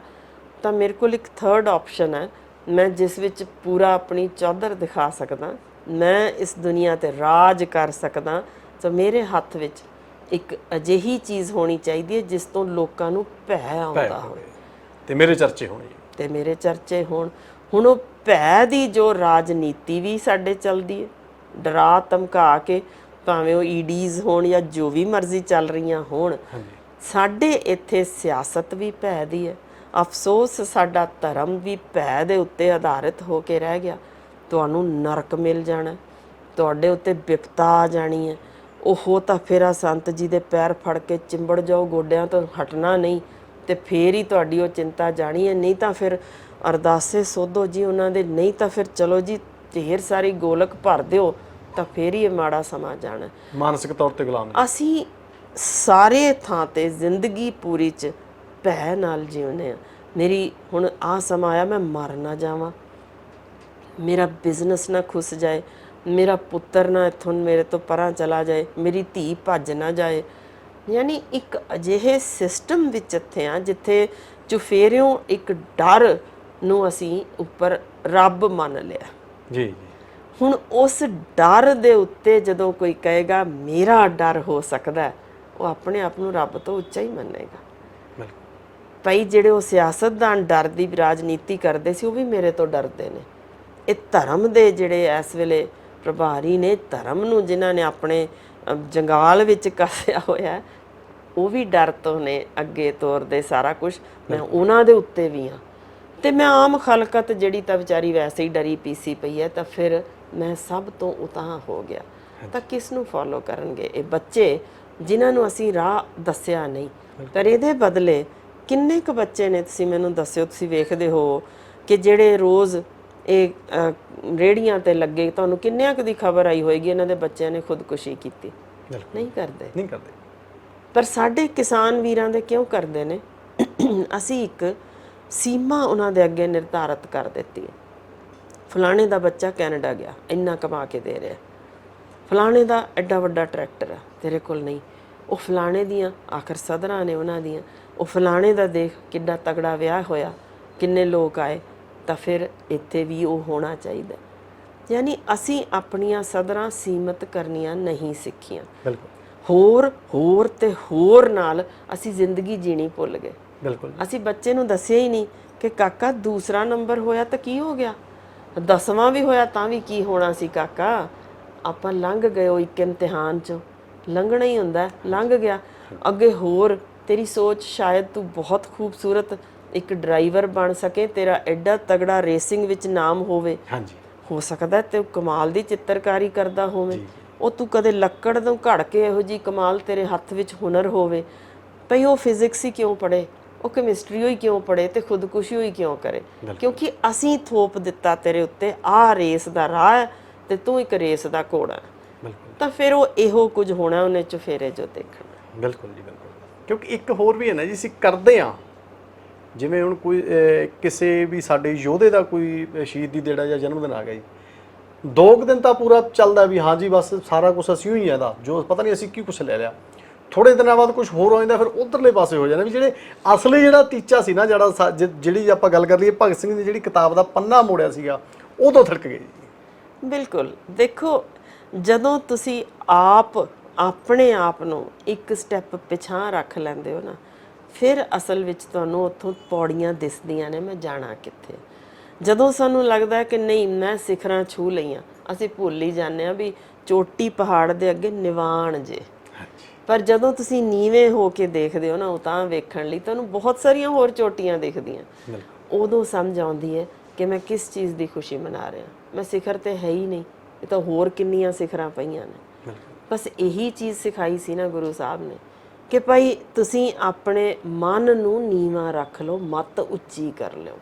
ਤਾਂ ਮੇਰੇ ਕੋਲ ਇੱਕ ਥਰਡ ਆਪਸ਼ਨ ਹੈ, ਮੈਂ ਜਿਸ ਵਿੱਚ ਪੂਰਾ ਆਪਣੀ ਚੌਧਰ ਦਿਖਾ ਸਕਦਾ, ਮੈਂ ਇਸ ਦੁਨੀਆ 'ਤੇ ਰਾਜ ਕਰ ਸਕਦਾ। ਤਾਂ ਮੇਰੇ ਹੱਥ ਵਿੱਚ ਇੱਕ ਅਜਿਹੀ ਚੀਜ਼ ਹੋਣੀ ਚਾਹੀਦੀ ਹੈ ਜਿਸ ਤੋਂ ਲੋਕਾਂ ਨੂੰ ਭੈ ਆਉਂਦਾ ਹੋਵੇ ਤੇ ਮੇਰੇ ਚਰਚੇ ਹੋਣ। ਹੁਣ ਉਹ ਭੈ ਦੀ ਜੋ ਰਾਜਨੀਤੀ ਵੀ ਸਾਡੇ ਚੱਲਦੀ ਹੈ, ਡਰਾ ਧਮਕਾ ਕੇ, ਭਾਵੇਂ ਉਹ ਈਡੀਜ਼ ਹੋਣ ਜਾਂ ਜੋ ਵੀ ਮਰਜ਼ੀ ਚੱਲ ਰਹੀਆਂ ਹੋਣ, ਸਾਡੇ ਇੱਥੇ ਸਿਆਸਤ ਵੀ ਭੈ ਦੀ ਹੈ। ਅਫਸੋਸ ਸਾਡਾ ਧਰਮ ਵੀ ਭੈ ਦੇ ਉੱਤੇ ਆਧਾਰਿਤ ਹੋ ਕੇ ਰਹਿ ਗਿਆ। ਤੁਹਾਨੂੰ ਨਰਕ ਮਿਲ ਜਾਣਾ, ਤੁਹਾਡੇ ਉੱਤੇ ਵਿਪਤਾ ਆ ਜਾਣੀ ਹੈ, ਉਹ ਤਾਂ ਫਿਰ ਆ ਸੰਤ ਜੀ ਦੇ ਪੈਰ ਫੜ ਕੇ ਚਿੰਬੜ ਜਾਓ, ਗੋਡਿਆਂ ਤੋਂ ਹਟਣਾ ਨਹੀਂ, ਤੇ ਫੇਰ ਹੀ ਤੁਹਾਡੀ ਉਹ ਚਿੰਤਾ ਜਾਣੀ ਹੈ। ਨਹੀਂ ਤਾਂ ਫਿਰ ਅਰਦਾਸੇ ਸੋਧੋ ਜੀ ਉਹਨਾਂ ਦੇ, ਨਹੀਂ ਤਾਂ ਫਿਰ ਚਲੋ ਜੀ ਢੇਰ ਸਾਰੀ ਗੋਲਕ ਭਰ ਦਿਓ, ਤਾਂ ਫੇਰ ਹੀ ਇਹ ਮਾੜਾ ਸਮਾਂ ਜਾਣਾ। ਮਾਨਸਿਕ ਤੌਰ ਤੇ ਗੁਲਾਮ ਅਸੀਂ ਸਾਰੇ ਥਾਂ ਤੇ ਜ਼ਿੰਦਗੀ ਪੂਰੀ 'ਚ ਭੈ ਨਾਲ ਜਿਉਂਦੇ ਹਾਂ। ਮੇਰੀ ਹੁਣ ਆਹ ਸਮਾਂ ਆਇਆ, ਮੈਂ ਮਰ ਨਾ ਜਾਵਾਂ, ਮੇਰਾ ਬਿਜ਼ਨਸ ਨਾ ਖੁੱਸ ਜਾਏ, ਮੇਰਾ ਪੁੱਤਰ ਨਾ ਇੱਥੋਂ ਮੇਰੇ ਤੋਂ ਪਰਾਂ ਚਲਾ ਜਾਏ, ਮੇਰੀ ਧੀ ਭੱਜ ਨਾ ਜਾਏ। ਯਾਨੀ ਇੱਕ ਅਜਿਹੇ ਸਿਸਟਮ ਵਿੱਚ ਇੱਥੇ ਆ ਜਿੱਥੇ ਚੁਫੇਰਿਓਂ ਇੱਕ ਡਰ ਨੂੰ ਅਸੀਂ ਉੱਪਰ ਰੱਬ ਮੰਨ ਲਿਆ। ਜੀ। ਹੁਣ ਉਸ ਡਰ ਦੇ ਉੱਤੇ ਜਦੋਂ ਕੋਈ ਕਹੇਗਾ ਮੇਰਾ ਡਰ ਹੋ ਸਕਦਾ, ਉਹ ਆਪਣੇ ਆਪ ਨੂੰ ਰੱਬ ਤੋਂ ਉੱਚਾ ਹੀ ਮੰਨੇਗਾ। ਭਾਈ ਜਿਹੜੇ ਉਹ ਸਿਆਸਤਦਾਨ ਡਰ ਦੀ ਰਾਜਨੀਤੀ ਕਰਦੇ ਸੀ, ਉਹ ਵੀ ਮੇਰੇ ਤੋਂ ਡਰਦੇ ਨੇ। ਇਹ ਧਰਮ ਦੇ ਜਿਹੜੇ ਇਸ ਵੇਲੇ ਪ੍ਰਭਾਰੀ ਨੇ, ਧਰਮ ਨੂੰ ਜਿਨ੍ਹਾਂ ਨੇ ਆਪਣੇ ਜੰਗਾਲ ਵਿੱਚ ਕੱਸਿਆ ਹੋਇਆ, ਉਹ ਵੀ ਡਰ ਤੋਂ ਨੇ ਅੱਗੇ ਤੋਰਦੇ ਸਾਰਾ ਕੁਝ। ਮੈਂ ਉਹਨਾਂ ਦੇ ਉੱਤੇ ਵੀ ਹਾਂ, ਤੇ ਮੈਂ ਆਮ ਖਲਕਤ ਜਿਹੜੀ ਤਾਂ ਵਿਚਾਰੀ ਵੈਸੇ ਹੀ ਡਰੀ ਪੀਸੀ ਪਈ ਹੈ, ਤਾਂ ਫਿਰ ਮੈਂ ਸਭ ਤੋਂ ਉਤਾਂਹ ਹੋ ਗਿਆ। ਤਾਂ ਕਿਸ ਨੂੰ ਫੋਲੋ ਕਰਨਗੇ ਇਹ ਬੱਚੇ ਜਿਨ੍ਹਾਂ ਨੂੰ ਅਸੀਂ ਰਾਹ ਦੱਸਿਆ ਨਹੀਂ? ਪਰ ਇਹਦੇ ਬਦਲੇ ਕਿੰਨੇ ਕੁ ਬੱਚੇ ਨੇ, ਤੁਸੀਂ ਮੈਨੂੰ ਦੱਸਿਓ, ਤੁਸੀਂ ਵੇਖਦੇ ਹੋ ਕਿ ਜਿਹੜੇ ਰੋਜ਼ ਇਹ ਰੇਹੜੀਆਂ ਤੇ ਲੱਗੇ, ਤੁਹਾਨੂੰ ਕਿੰਨਿਆਂ ਕੁ ਦੀ ਖਬਰ ਆਈ ਹੋਏਗੀ ਇਹਨਾਂ ਦੇ ਬੱਚਿਆਂ ਨੇ ਖੁਦਕੁਸ਼ੀ ਕੀਤੀ? ਨਹੀਂ ਕਰਦੇ। ਪਰ ਸਾਡੇ ਕਿਸਾਨ ਵੀਰਾਂ ਦੇ ਕਿਉਂ ਕਰਦੇ ਨੇ? ਅਸੀਂ ਇੱਕ ਸੀਮਾ ਉਹਨਾਂ ਦੇ ਅੱਗੇ ਨਿਰਧਾਰਤ ਕਰ ਦਿੱਤੀ ਹੈ। ਫਲਾਣੇ ਦਾ ਬੱਚਾ ਕੈਨੇਡਾ ਗਿਆ, ਇੰਨਾ ਕਮਾ ਕੇ ਦੇ ਰਿਹਾ, ਫਲਾਣੇ ਦਾ ਐਡਾ ਵੱਡਾ ਟਰੈਕਟਰ ਆ, ਤੇਰੇ ਕੋਲ ਨਹੀਂ। ਉਹ ਫਲਾਣੇ ਦੀਆਂ ਆਖਰ ਸਦਰਾਂ ਨੇ ਉਹਨਾਂ ਦੀਆਂ, ਉਹ ਫਲਾਣੇ ਦਾ ਦੇਖ ਕਿੱਡਾ ਤਗੜਾ ਵਿਆਹ ਹੋਇਆ, ਕਿੰਨੇ ਲੋਕ ਆਏ, ਤਾਂ ਫਿਰ ਇੱਥੇ ਵੀ ਉਹ ਹੋਣਾ ਚਾਹੀਦਾ। ਯਾਨੀ ਅਸੀਂ ਆਪਣੀਆਂ ਸਦਰਾਂ ਸੀਮਤ ਕਰਨੀਆਂ ਨਹੀਂ ਸਿੱਖੀਆਂ। ਹੋਰ ਤੇ ਹੋਰ ਨਾਲ ਅਸੀਂ ਜ਼ਿੰਦਗੀ ਜੀਣੀ ਭੁੱਲ ਗਏ। ਅਸੀਂ ਬੱਚੇ ਨੂੰ ਦੱਸਿਆ ਹੀ ਨਹੀਂ ਕਿ ਕਾਕਾ ਦੂਸਰਾ ਨੰਬਰ ਹੋਇਆ ਤਾਂ ਕੀ ਹੋ ਗਿਆ, 10ਵਾਂ ਵੀ ਹੋਇਆ ਤਾਂ ਵੀ ਕੀ ਹੋਣਾ ਸੀ ਕਾਕਾ। ਆਪਾਂ ਲੰਘ ਗਏ ਉਹ ਇੱਕ ਇਮਤਿਹਾਨ 'ਚੋਂ, ਲੰਘਣਾ ਹੀ ਹੁੰਦਾ, ਲੰਘ ਗਿਆ। ਅੱਗੇ ਹੋਰ ਤੇਰੀ ਸੋਚ, ਸ਼ਾਇਦ ਤੂੰ ਬਹੁਤ ਖੂਬਸੂਰਤ ਇੱਕ ਡਰਾਈਵਰ ਬਣ ਸਕੇ, ਤੇਰਾ ਐਡਾ ਤਗੜਾ ਰੇਸਿੰਗ ਵਿੱਚ ਨਾਮ ਹੋਵੇ, ਹੋ ਸਕਦਾ ਤੇ ਕਮਾਲ ਦੀ ਚਿੱਤਰਕਾਰੀ ਕਰਦਾ ਹੋਵੇ, ਉਹ ਤੂੰ ਕਦੇ ਲੱਕੜ ਤੋਂ ਘੜ ਕੇ ਇਹੋ ਜਿਹੀ ਕਮਾਲ ਤੇਰੇ ਹੱਥ ਵਿੱਚ ਹੁਨਰ ਹੋਵੇ। ਭਈ ਉਹ ਫਿਜ਼ਿਕਸ ਹੀ ਕਿਉਂ ਪੜ੍ਹੇ, ਉਹ ਕੈਮਿਸਟਰੀ ਹੀ ਕਿਉਂ ਪੜ੍ਹੇ ਤੇ ਖੁਦਕੁਸ਼ੀ ਹੀ ਕਿਉਂ ਕਰੇ? ਕਿਉਂਕਿ ਅਸੀਂ ਥੋਪ ਦਿੱਤਾ ਤੇਰੇ ਉੱਤੇ ਆਹ ਰੇਸ ਦਾ ਰਾਹ ਹੈ ਤੇ ਤੂੰ ਇੱਕ ਰੇਸ ਦਾ ਘੋੜਾ। ਤਾਂ ਫਿਰ ਉਹ ਇਹੋ ਕੁਝ ਹੋਣਾ ਉਹਨੇ ਚੁਫੇਰੇ ਜੋ ਦੇਖਣਾ। ਬਿਲਕੁਲ ਜੀ, ਬਿਲਕੁਲ। ਕਿਉਂਕਿ ਇੱਕ ਹੋਰ ਵੀ ਹੈ ਨਾ ਜੀ, ਅਸੀਂ ਕਰਦੇ ਹਾਂ, ਜਿਵੇਂ ਹੁਣ ਕੋਈ ਕਿਸੇ ਵੀ ਸਾਡੇ ਯੋਧੇ ਦਾ ਕੋਈ ਸ਼ਹੀਦੀ ਦਿਹਾੜਾ ਜਾਂ ਜਨਮ ਦਿਨ ਆ ਗਿਆ ਜੀ, 2 ਦਿਨ ਤਾਂ ਪੂਰਾ ਚੱਲਦਾ ਵੀ ਹਾਂ ਜੀ ਬਸ ਸਾਰਾ ਕੁਝ ਅਸੀਂ ਹੀ ਇਹਦਾ ਜੋ ਪਤਾ ਨਹੀਂ ਅਸੀਂ ਕੀ ਕੁਝ ਲੈ ਲਿਆ। ਥੋੜੇ ਦਿਨਾਂ ਬਾਅਦ ਕੁਝ ਹੋਰ ਹੋ ਜਾਂਦਾ, ਫਿਰ ਉਧਰਲੇ ਪਾਸੇ ਹੋ ਜਾਂਦਾ ਵੀ ਜਿਹੜੇ ਅਸਲੀ ਜਿਹੜਾ ਟੀਚਾ ਸੀ ਨਾ, ਜਿਹੜੀ ਆਪਾਂ ਗੱਲ ਕਰ ਲਈਏ ਭਗਤ ਸਿੰਘ ਦੀ ਜਿਹੜੀ ਕਿਤਾਬ ਦਾ ਪੰਨਾ ਮੋੜਿਆ ਸੀਗਾ, ਉਦੋਂ ਥੜਕ ਗਏ ਜੀ। ਬਿਲਕੁਲ। ਦੇਖੋ, ਜਦੋਂ ਤੁਸੀਂ ਆਪਣੇ ਆਪ ਨੂੰ ਇੱਕ ਸਟੈਪ ਪਿਛਾਂਹ ਰੱਖ ਲੈਂਦੇ ਹੋ ਨਾ, ਫਿਰ ਅਸਲ ਵਿੱਚ ਤੁਹਾਨੂੰ ਉੱਥੋਂ ਪੌੜੀਆਂ ਦਿਸਦੀਆਂ ਨੇ, ਮੈਂ ਜਾਣਾ ਕਿੱਥੇ। ਜਦੋਂ ਸਾਨੂੰ ਲੱਗਦਾ ਕਿ ਨਹੀਂ ਮੈਂ ਸਿਖਰਾਂ ਛੂਹ ਲਈਆਂ, ਅਸੀਂ ਭੁੱਲ ਹੀ ਜਾਂਦੇ ਹਾਂ ਵੀ ਚੋਟੀ ਪਹਾੜ ਦੇ ਅੱਗੇ ਨਿਵਾਣ ਜੇ। ਪਰ ਜਦੋਂ ਤੁਸੀਂ ਨੀਵੇਂ ਹੋ ਕੇ ਦੇਖਦੇ ਹੋ ਨਾ, ਉਹ ਤਾਂ ਵੇਖਣ ਲਈ ਤੁਹਾਨੂੰ ਬਹੁਤ ਸਾਰੀਆਂ ਹੋਰ ਚੋਟੀਆਂ ਦਿਖਦੀਆਂ। ਉਦੋਂ ਸਮਝ ਆਉਂਦੀ ਹੈ ਕਿ ਮੈਂ ਕਿਸ ਚੀਜ਼ ਦੀ ਖੁਸ਼ੀ ਮਨਾ ਰਿਹਾ। ਮੈਂ ਸਿਖਰ ਤੇ ਹੈ ਹੀ ਨਹੀਂ, ਇਹ ਤਾਂ ਹੋਰ ਕਿੰਨੀਆਂ ਸਿਖਰਾਂ ਪਈਆਂ ਨੇ। ਬਸ ਇਹੀ ਚੀਜ਼ ਸਿਖਾਈ ਸੀ ਨਾ ਗੁਰੂ ਸਾਹਿਬ ਨੇ ਕਿ ਭਾਈ ਤੁਸੀਂ ਆਪਣੇ ਮਨ ਨੂੰ ਨੀਵਾਂ ਰੱਖ ਲਓ, ਮੱਤ ਉੱਚੀ ਕਰ ਲਿਓ।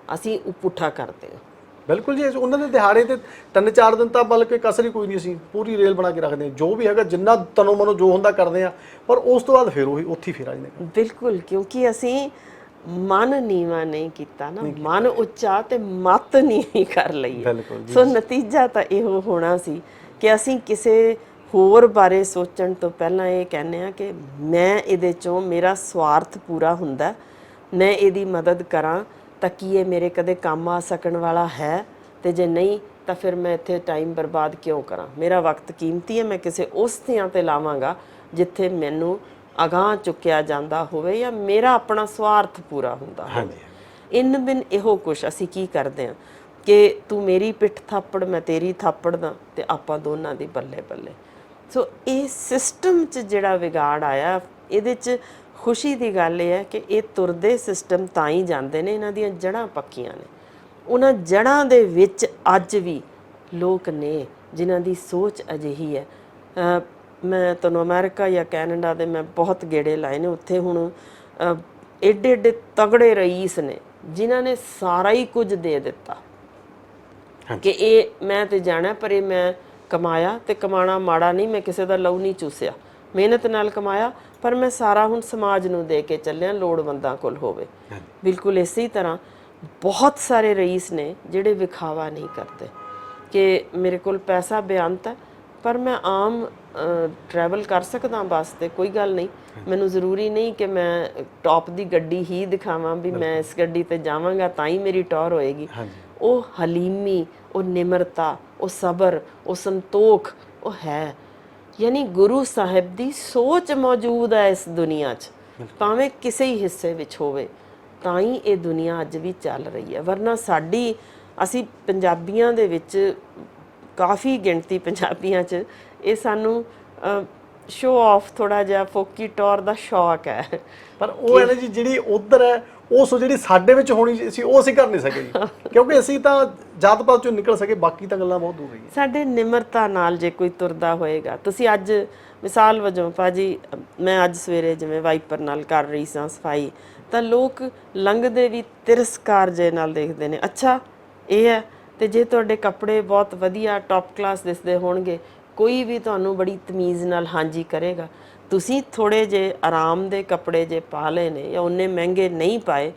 ਅਸੀਂ ਪੁੱਠਾ ਕਰਦੇ ਹਾਂ। ਬਿਲਕੁਲ ਜੀ, ਉਹਨਾਂ ਦੇ ਦਿਹਾੜੇ ਤੇ 3-4 ਦਿਨ ਤਾਂ ਬਲਕਿ ਕਸਰ ਹੀ ਕੋਈ ਨਹੀਂ, ਸੀ ਪੂਰੀ ਰੇਲ ਬਣਾ ਕੇ ਰੱਖਦੇ ਹਾਂ, ਜੋ ਵੀ ਹੈਗਾ ਜਿੰਨਾ ਤਨੋਂ ਮਨੋਂ ਜੋ ਹੁੰਦਾ ਕਰਦੇ ਆ, ਪਰ ਉਸ ਤੋਂ ਬਾਅਦ ਫਿਰ ਉਹੀ ਉੱਥੇ ਫਿਰ ਆ ਜਾਂਦੇ। ਬਿਲਕੁਲ, ਕਿਉਂਕਿ ਅਸੀਂ ਮਨ ਨੀਵਾਂ ਨਹੀਂ ਕੀਤਾ ਨਾ, ਮਨ ਉੱਚਾ ਤੇ ਮੱਤ ਨੀਵੀਂ ਕਰ ਲਈ। ਸੋ ਨਤੀਜਾ ਤਾਂ ਇਹੋ ਹੋਣਾ ਸੀ ਕਿ ਅਸੀਂ ਕਿਸੇ ਹੋਰ ਬਾਰੇ ਸੋਚਣ ਤੋਂ ਪਹਿਲਾਂ ਇਹ ਕਹਿੰਦੇ ਆ ਕਿ ਮੈਂ ਇਹਦੇ ਚੋਂ ਮੇਰਾ ਸਵਾਰਥ ਪੂਰਾ ਹੁੰਦਾ, ਮੈਂ ਇਹਦੀ ਮਦਦ ਕਰਾਂ ਤਾਂ ਕੀ ਇਹ ਮੇਰੇ ਕਦੇ ਕੰਮ ਆ ਸਕਣ ਵਾਲਾ ਹੈ, ਤੇ ਜੇ ਨਹੀਂ ਤਾਂ ਫਿਰ ਮੈਂ ਇੱਥੇ ਟਾਈਮ ਬਰਬਾਦ ਕਿਉਂ ਕਰਾਂ। ਮੇਰਾ ਵਕਤ ਕੀਮਤੀ ਹੈ, ਮੈਂ ਕਿਸੇ ਉਸ ਥਾਂ ਤੇ ਲਾਵਾਂਗਾ ਜਿੱਥੇ ਮੈਨੂੰ ਅਗਾਂਹ ਚੁੱਕਿਆ ਜਾਂਦਾ ਹੋਵੇ ਜਾਂ ਮੇਰਾ ਆਪਣਾ ਸਵਾਰਥ ਪੂਰਾ ਹੁੰਦਾ ਹੋਵੇ। ਇਨ ਬਿਨ ਇਹੋ ਕੁਛ ਅਸੀਂ ਕੀ ਕਰਦੇ ਹਾਂ ਕਿ ਤੂੰ ਮੇਰੀ ਪਿੱਠ ਥਾਪੜ, ਮੈਂ ਤੇਰੀ ਥਾਪੜ ਦਾ, ਤੇ ਆਪਾਂ ਦੋਨਾਂ ਦੀ ਬੱਲੇ ਬੱਲੇ। ਸੋ ਇਹ ਸਿਸਟਮ 'ਚ ਜਿਹੜਾ ਵਿਗਾੜ ਆਇਆ, ਇਹਦੇ 'ਚ ਖੁਸ਼ੀ ਦੀ ਗੱਲ ਇਹ ਹੈ ਕਿ ਇਹ ਤੁਰਦੇ ਸਿਸਟਮ ਤਾਂ ਹੀ ਜਾਂਦੇ ਨੇ, ਇਹਨਾਂ ਦੀਆਂ ਜੜ੍ਹਾਂ ਪੱਕੀਆਂ ਨੇ। ਉਹਨਾਂ ਜੜ੍ਹਾਂ ਦੇ ਵਿੱਚ ਅੱਜ ਵੀ ਲੋਕ ਨੇ ਜਿਨ੍ਹਾਂ ਦੀ ਸੋਚ ਅਜਿਹੀ ਹੈ। ਮੈਂ ਤੁਹਾਨੂੰ ਅਮਰੀਕਾ ਜਾਂ ਕੈਨੇਡਾ ਦੇ ਮੈਂ ਬਹੁਤ ਗੇੜੇ ਲਾਏ ਨੇ, ਉੱਥੇ ਹੁਣ ਏਡੇ ਏਡੇ ਤਗੜੇ ਰਈਸ ਨੇ ਜਿਨ੍ਹਾਂ ਨੇ ਸਾਰਾ ਹੀ ਕੁਝ ਦੇ ਦਿੱਤਾ ਕਿ ਇਹ ਮੈਂ ਤੇ ਜਾਣਾ, ਪਰ ਇਹ ਮੈਂ ਕਮਾਇਆ, ਤੇ ਕਮਾਣਾ ਮਾੜਾ ਨਹੀਂ, ਮੈਂ ਕਿਸੇ ਦਾ ਲਹੂ ਨਹੀਂ ਚੂਸਿਆ, ਮਿਹਨਤ ਨਾਲ ਕਮਾਇਆ, ਪਰ ਮੈਂ ਸਾਰਾ ਹੁਣ ਸਮਾਜ ਨੂੰ ਦੇ ਕੇ ਚੱਲਿਆ, ਲੋੜਵੰਦਾਂ ਕੋਲ ਹੋਵੇ। ਬਿਲਕੁਲ ਇਸੇ ਤਰ੍ਹਾਂ ਬਹੁਤ ਸਾਰੇ ਰਈਸ ਨੇ ਜਿਹੜੇ ਵਿਖਾਵਾ ਨਹੀਂ ਕਰਦੇ ਕਿ ਮੇਰੇ ਕੋਲ ਪੈਸਾ ਬੇਅੰਤ ਹੈ, ਪਰ ਮੈਂ ਆਮ ਟਰੈਵਲ ਕਰ ਸਕਦਾ ਬੱਸ ਤੇ, ਕੋਈ ਗੱਲ ਨਹੀਂ, ਮੈਨੂੰ ਜ਼ਰੂਰੀ ਨਹੀਂ ਕਿ ਮੈਂ ਟੌਪ ਦੀ ਗੱਡੀ ਹੀ ਦਿਖਾਵਾਂ ਵੀ ਮੈਂ ਇਸ ਗੱਡੀ ਤੇ ਜਾਵਾਂਗਾ ਤਾਂ ਹੀ ਮੇਰੀ ਟੌਰ ਹੋਏਗੀ। ਉਹ ਹਲੀਮੀ, ਉਹ ਨਿਮਰਤਾ, ਉਹ ਸਬਰ, ਉਹ ਸੰਤੋਖ ਉਹ ਹੈ। ਯਾਨੀ ਗੁਰੂ ਸਾਹਿਬ ਦੀ ਸੋਚ ਮੌਜੂਦ ਹੈ ਇਸ ਦੁਨੀਆ 'ਚ, ਭਾਵੇਂ ਕਿਸੇ ਹੀ ਹਿੱਸੇ ਵਿੱਚ ਹੋਵੇ, ਤਾਂ ਹੀ ਇਹ ਦੁਨੀਆ ਅੱਜ ਵੀ ਚੱਲ ਰਹੀ ਹੈ। ਵਰਨਾ ਅਸੀਂ ਪੰਜਾਬੀਆਂ ਦੇ ਵਿੱਚ ਕਾਫੀ ਗਿਣਤੀ ਪੰਜਾਬੀਆਂ 'ਚ ਇਹ ਸਾਨੂੰ ਸ਼ੋ ਆਫ ਥੋੜਾ ਜਿਹਾ ਫੋਕੀ ਟੌਰ ਦਾ ਸ਼ੌਕ ਹੈ। ਪਰ ਉਹ ਹੈ ਨਾ ਜੀ ਜਿਹੜੀ ਉਧਰ ਹੈ, ਉਹ ਜਿਹੜੀ ਸਾਡੇ ਵਿੱਚ ਹੋਣੀ ਸੀ ਉਹ ਅਸੀਂ ਕਰ ਨਹੀਂ ਸਕੇ ਜੀ, ਕਿਉਂਕਿ ਅਸੀਂ ਤਾਂ ਜਾਤ ਪਾਤ ਚੋਂ ਨਿਕਲ ਸਕੇ, ਬਾਕੀ ਤਾਂ ਗੱਲਾਂ ਬਹੁਤ ਦੂਰ ਰਹੀਆਂ। ਸਾਡੇ ਨਿਮਰਤਾ ਨਾਲ ਜੇ ਕੋਈ ਤੁਰਦਾ ਹੋਏਗਾ, ਤੁਸੀਂ ਅੱਜ ਮਿਸਾਲ ਵਜੋਂ ਭਾਜੀ, ਮੈਂ ਅੱਜ ਸਵੇਰੇ ਜਿਵੇਂ ਵਾਈਪਰ ਨਾਲ ਕਰ ਰਹੀ ਸਾਂ ਸਫਾਈ, ਤਾਂ ਲੋਕ ਲੰਘਦੇ ਵੀ ਤਿਰਸਕਾਰ ਜੇ ਨਾਲ ਦੇਖਦੇ ਨੇ, ਅੱਛਾ ਇਹ ਹੈ। ਤੇ ਜੇ ਤੁਹਾਡੇ ਕੱਪੜੇ ਬਹੁਤ ਵਧੀਆ ਟੌਪ ਕਲਾਸ ਦਿਸਦੇ ਹੋਣਗੇ, ਕੋਈ ਵੀ ਤੁਹਾਨੂੰ ਬੜੀ ਤਮੀਜ਼ ਨਾਲ ਹਾਂਜੀ ਕਰੇਗਾ। ਤੁਸੀਂ ਥੋੜੇ ਜੇ ਆਰਾਮ ਦੇ ਕੱਪੜੇ ਜੇ ਪਾ ਲਏ ਨੇ ਜਾਂ ਉਹਨੇ ਮਹਿੰਗੇ ਨਹੀਂ ਪਾਏ,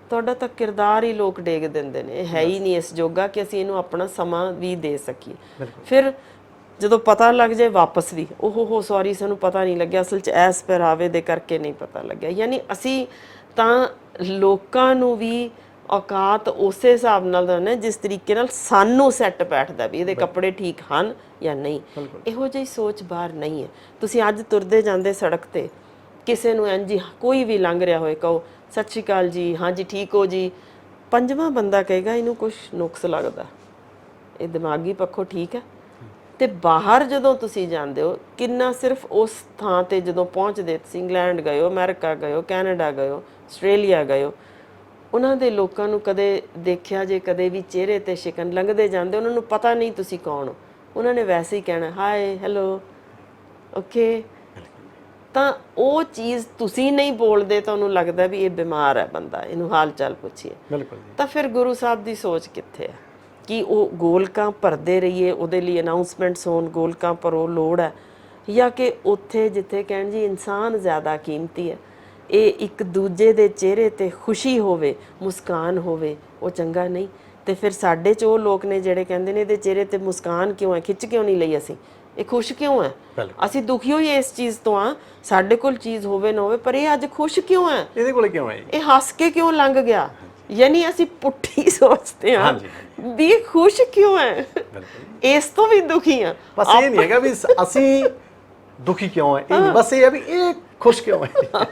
ਤੁਹਾਡਾ ਤਾਂ ਕਿਰਦਾਰ ਹੀ ਲੋਕ ਡੇਗ ਦਿੰਦੇ ਨੇ, ਇਹ ਹੈ ਹੀ ਨਹੀਂ ਇਸ ਜੋਗਾ ਕਿ ਅਸੀਂ ਇਹਨੂੰ ਆਪਣਾ ਸਮਾਂ ਵੀ ਦੇ ਸਕੀਏ। ਫਿਰ ਜਦੋਂ ਪਤਾ ਲੱਗ ਜਾਏ ਵਾਪਸ ਵੀ ਓਹੋ ਸੌਰੀ ਸਾਨੂੰ ਪਤਾ ਨਹੀਂ ਲੱਗਿਆ, ਅਸਲ 'ਚ ਐਸ ਪਹਿਰਾਵੇ ਦੇ ਕਰਕੇ ਨਹੀਂ ਪਤਾ ਲੱਗਿਆ। ਯਾਨੀ ਅਸੀਂ ਤਾਂ ਲੋਕਾਂ ਨੂੰ ਵੀ ਔਕਾਤ ਉਸੇ ਹਿਸਾਬ ਨਾਲ ਦਿੰਦੇ ਜਿਸ ਤਰੀਕੇ ਨਾਲ ਸਾਨੂੰ ਸੈੱਟ ਬੈਠਦਾ ਵੀ ਇਹਦੇ ਕੱਪੜੇ ਠੀਕ ਹਨ ਜਾਂ ਨਹੀਂ। ਇਹੋ ਜਿਹੀ ਸੋਚ ਬਾਹਰ ਨਹੀਂ ਹੈ। ਤੁਸੀਂ ਅੱਜ ਤੁਰਦੇ ਜਾਂਦੇ ਸੜਕ ਤੇ ਕਿਸੇ ਨੂੰ ਇੰਝ ਕੋਈ ਵੀ ਲੰਘ ਰਿਹਾ ਹੋਏ, ਕਹੋ ਸਤਿ ਸ਼੍ਰੀ ਅਕਾਲ ਜੀ, ਹਾਂਜੀ ਠੀਕ ਹੋ ਜੀ, ਪੰਜਵਾਂ ਬੰਦਾ ਕਹੇਗਾ ਇਹਨੂੰ ਕੁਛ ਨੁਕਸ ਲੱਗਦਾ, ਇਹ ਦਿਮਾਗੀ ਪੱਖੋਂ ਠੀਕ ਹੈ। ਤੇ ਬਾਹਰ ਜਦੋਂ ਤੁਸੀਂ ਜਾਂਦੇ ਹੋ, ਕਿੰਨਾ ਸਿਰਫ ਉਸ ਥਾਂ ਤੇ ਜਦੋਂ ਪਹੁੰਚਦੇ, ਤੁਸੀਂ ਇੰਗਲੈਂਡ ਗਏ ਹੋ, ਅਮਰੀਕਾ ਗਏ ਹੋ, ਕੈਨੇਡਾ ਗਏ ਹੋ, ਆਸਟ੍ਰੇਲੀਆ ਗਏ ਹੋ, ਉਹਨਾਂ ਦੇ ਲੋਕਾਂ ਨੂੰ ਕਦੇ ਦੇਖਿਆ ਜੇ ਕਦੇ ਵੀ ਚਿਹਰੇ ਤੇ ਸ਼ਿਕਨ, ਲੰਘਦੇ ਜਾਂਦੇ ਉਹਨਾਂ ਨੂੰ ਪਤਾ ਨਹੀਂ ਤੁਸੀਂ ਕੌਣ ਹੋ, ਉਹਨਾਂ ਨੇ ਵੈਸੇ ਹੀ ਕਹਿਣਾ ਹਾਏ ਹੈਲੋ ਓਕੇ। ਤਾਂ ਉਹ ਚੀਜ਼ ਤੁਸੀਂ ਨਹੀਂ ਬੋਲਦੇ, ਤੁਹਾਨੂੰ ਲੱਗਦਾ ਵੀ ਇਹ ਬਿਮਾਰ ਹੈ ਬੰਦਾ, ਇਹਨੂੰ ਹਾਲ ਚਾਲ ਪੁੱਛੀਏ। ਤਾਂ ਫਿਰ ਗੁਰੂ ਸਾਹਿਬ ਦੀ ਸੋਚ ਕਿੱਥੇ ਹੈ ਕਿ ਉਹ ਗੋਲਕਾਂ ਭਰਦੇ ਰਹੀਏ, ਉਹਦੇ ਲਈ ਅਨਾਉਂਸਮੈਂਟਸ ਹੋਣ, ਗੋਲਕਾਂ ਭਰੋ ਲੋੜ ਹੈ, ਜਾਂ ਕਿ ਉੱਥੇ ਜਿੱਥੇ ਕਹਿਣ ਜੀ ਇਨਸਾਨ ਜ਼ਿਆਦਾ ਕੀਮਤੀ ਹੈ, ਇਹ ਇੱਕ ਦੂਜੇ ਦੇ ਚਿਹਰੇ ਤੇ ਖੁਸ਼ੀ ਹੋਵੇ, ਮੁਸਕਾਨ ਹੋਵੇ, ਉਹ ਚੰਗਾ ਨਹੀਂ। ਤੇ ਫਿਰ ਸਾਡੇ 'ਚ ਉਹ ਲੋਕ ਨੇ ਜਿਹੜੇ ਕਹਿੰਦੇ ਨੇ ਇਹਦੇ ਚਿਹਰੇ ਤੇ ਮੁਸਕਾਨ ਕਿਉਂ ਹੈ, ਖਿੱਚ ਕਿਉਂ ਨਹੀਂ ਲਈ ਅਸੀਂ, ਇਹ ਖੁਸ਼ ਕਿਉਂ ਹੈ, ਅਸੀਂ ਦੁਖੀ ਹੋਈ ਇਸ ਚੀਜ਼ ਤੋਂ ਆ, ਸਾਡੇ ਕੋਲ ਚੀਜ਼ ਹੋਵੇ ਨਾ ਹੋਵੇ ਪਰ ਇਹ ਅੱਜ ਖੁਸ਼ ਕਿਉਂ ਹੈ, ਇਹਦੇ ਕੋਲੇ ਕਿਉਂ ਹੈ ਜੀ? ਇਹ ਹੱਸ ਕੇ ਕਿਉਂ ਲੰਘ ਗਿਆ। ਯਾਨੀ ਅਸੀਂ ਪੁੱਠੀ ਸੋਚਦੇ ਹਾਂ ਵੀ ਇਹ ਖੁਸ਼ ਕਿਉਂ ਹੈ, ਇਸ ਤੋਂ ਵੀ ਦੁਖੀ ਆ। ਬਸ ਇਹ ਨਹੀਂ ਹੈਗਾ ਵੀ ਅਸੀਂ ਦੁਖੀ ਕਿਉਂ ਹੈ, ਇਹ ਨਹੀਂ, ਬਸ ਇਹ ਹੈ ਵੀ ਇਹ ਖੁਸ਼ ਕਿਉਂ ਹੈ।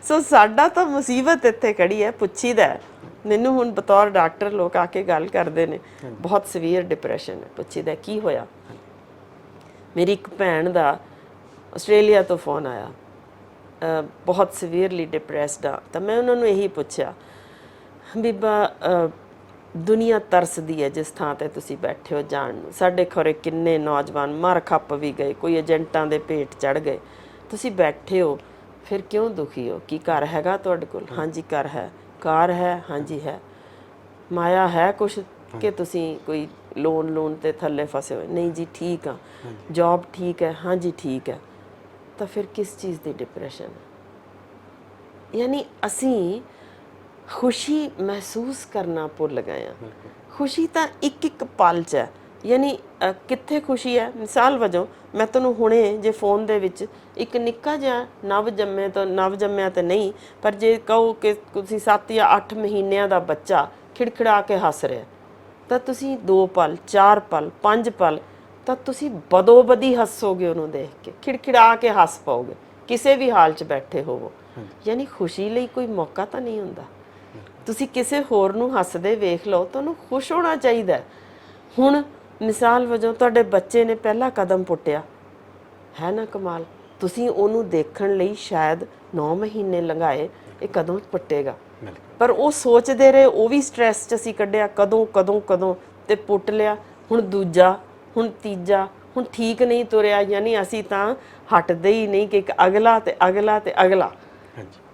ਸੋ ਸਾਡਾ ਤਾਂ ਮੁਸੀਬਤ ਇੱਥੇ ਖੜੀ ਹੈ, ਪੁੱਛੀਦਾ ਮੈਨੂੰ ਹੁਣ ਬਤੌਰ ਡਾਕਟਰ ਲੋਕ ਆ ਕੇ ਗੱਲ ਕਰਦੇ ਨੇ ਬਹੁਤ ਸੀਵੀਅਰ ਡਿਪਰੈਸ਼ਨ ਹੈ, ਪੁੱਛੀਦਾ ਕੀ ਹੋਇਆ। ਮੇਰੀ ਇੱਕ ਭੈਣ ਦਾ ਆਸਟ੍ਰੇਲੀਆ ਤੋਂ ਫੋਨ ਆਇਆ, ਬਹੁਤ ਸੀਵੀਅਰਲੀ ਡਿਪਰੈਸਡ ਆ, ਤਾਂ ਮੈਂ ਉਹਨਾਂ ਨੂੰ ਇਹੀ ਪੁੱਛਿਆ ਬੀਬਾ ਦੁਨੀਆ ਤਰਸਦੀ ਹੈ ਜਿਸ ਥਾਂ ਤੇ ਤੁਸੀਂ ਬੈਠੇ ਹੋ ਜਾਣ ਨੂੰ, ਸਾਡੇ ਖੋਰੇ ਕਿੰਨੇ ਨੌਜਵਾਨ ਮਰ ਖੱਪ ਵੀ ਗਏ, ਕੋਈ ਏਜੰਟਾਂ ਦੇ ਭੇਟ ਚੜ ਗਏ, ਤੁਸੀਂ ਬੈਠੇ ਹੋ ਫਿਰ ਕਿਉਂ ਦੁਖੀ ਹੋ, ਕੀ ਘਰ ਹੈਗਾ ਤੁਹਾਡੇ ਕੋਲ? ਹਾਂਜੀ ਘਰ ਹੈ। ਕਾਰ ਹੈ? ਹਾਂਜੀ ਹੈ। ਮਾਇਆ ਹੈ ਕੁਛ ਕਿ ਤੁਸੀਂ ਕੋਈ ਲੋਨ ਤੇ ਥੱਲੇ ਫਸੇ ਹੋਏ? ਨਹੀਂ ਜੀ ਠੀਕ ਆ। ਜੌਬ ਠੀਕ ਹੈ? ਹਾਂਜੀ ਠੀਕ ਹੈ। ਤਾਂ ਫਿਰ ਕਿਸ ਚੀਜ਼ ਦੀ ਡਿਪਰੈਸ਼ਨ? ਯਾਨੀ ਅਸੀਂ ਖੁਸ਼ੀ ਮਹਿਸੂਸ ਕਰਨਾ ਭੁੱਲ ਗਏ ਆ। ਖੁਸ਼ੀ ਤਾਂ ਇੱਕ ਇੱਕ ਪਲ 'ਚ ਹੈ। ਯਾਨੀ ਕਿੱਥੇ ਖੁਸ਼ੀ ਹੈ? ਮਿਸਾਲ ਵਜੋਂ ਮੈਂ ਤੁਹਾਨੂੰ ਹੁਣੇ ਜੇ ਫੋਨ ਦੇ ਵਿੱਚ ਇੱਕ ਨਿੱਕਾ ਜਿਹਾ ਨਵ ਜੰਮਿਆ ਤੇ ਨਹੀਂ, ਪਰ ਜੇ ਕਹੋ ਕਿ ਤੁਸੀਂ 7 ਜਾਂ 8 ਮਹੀਨਿਆਂ ਦਾ ਬੱਚਾ ਖਿੜਖਿੜਾ ਕੇ ਹੱਸ ਰਿਹਾ, ਤਾਂ ਤੁਸੀਂ 2 ਪਲ 4 ਪਲ 5 ਪਲ ਤਾਂ ਤੁਸੀਂ ਬਦੋ ਬਦੀ ਹੱਸੋਗੇ ਉਹਨੂੰ ਦੇਖ ਕੇ, ਖਿੜਖਿੜਾ ਕੇ ਹੱਸ ਪਾਓਗੇ ਕਿਸੇ ਵੀ ਹਾਲ 'ਚ ਬੈਠੇ ਹੋਵੋ। ਯਾਨੀ ਖੁਸ਼ੀ ਲਈ ਕੋਈ ਮੌਕਾ ਤਾਂ ਨਹੀਂ ਹੁੰਦਾ। ਤੁਸੀਂ ਕਿਸੇ ਹੋਰ ਨੂੰ ਹੱਸਦੇ ਵੇਖ ਲਓ, ਤੁਹਾਨੂੰ ਖੁਸ਼ ਹੋਣਾ ਚਾਹੀਦਾ। ਹੁਣ ਮਿਸਾਲ ਵਜੋਂ ਤੁਹਾਡੇ ਬੱਚੇ ਨੇ ਪਹਿਲਾ ਕਦਮ ਪੁੱਟਿਆ ਹੈ ਨਾ, ਕਮਾਲ, ਤੁਸੀਂ ਉਹਨੂੰ ਦੇਖਣ ਲਈ ਸ਼ਾਇਦ 9 ਮਹੀਨੇ ਲੰਘਾਏ, ਇਹ ਕਦੋਂ ਪੁੱਟੇਗਾ, ਪਰ ਉਹ ਸੋਚਦੇ ਰਹੇ, ਉਹ ਵੀ ਸਟ੍ਰੈਸ 'ਚ ਅਸੀਂ ਕੱਢਿਆ ਕਦੋਂ ਕਦੋਂ ਕਦੋਂ ਤੇ ਪੁੱਟ ਲਿਆ। ਹੁਣ ਦੂਜਾ, ਹੁਣ ਤੀਜਾ, ਹੁਣ ਠੀਕ ਨਹੀਂ ਤੁਰਿਆ, ਯਾਨੀ ਅਸੀਂ ਤਾਂ ਹਟਦੇ ਹੀ ਨਹੀਂ ਕਿ ਇੱਕ ਅਗਲਾ ਤੇ ਅਗਲਾ ਤੇ ਅਗਲਾ।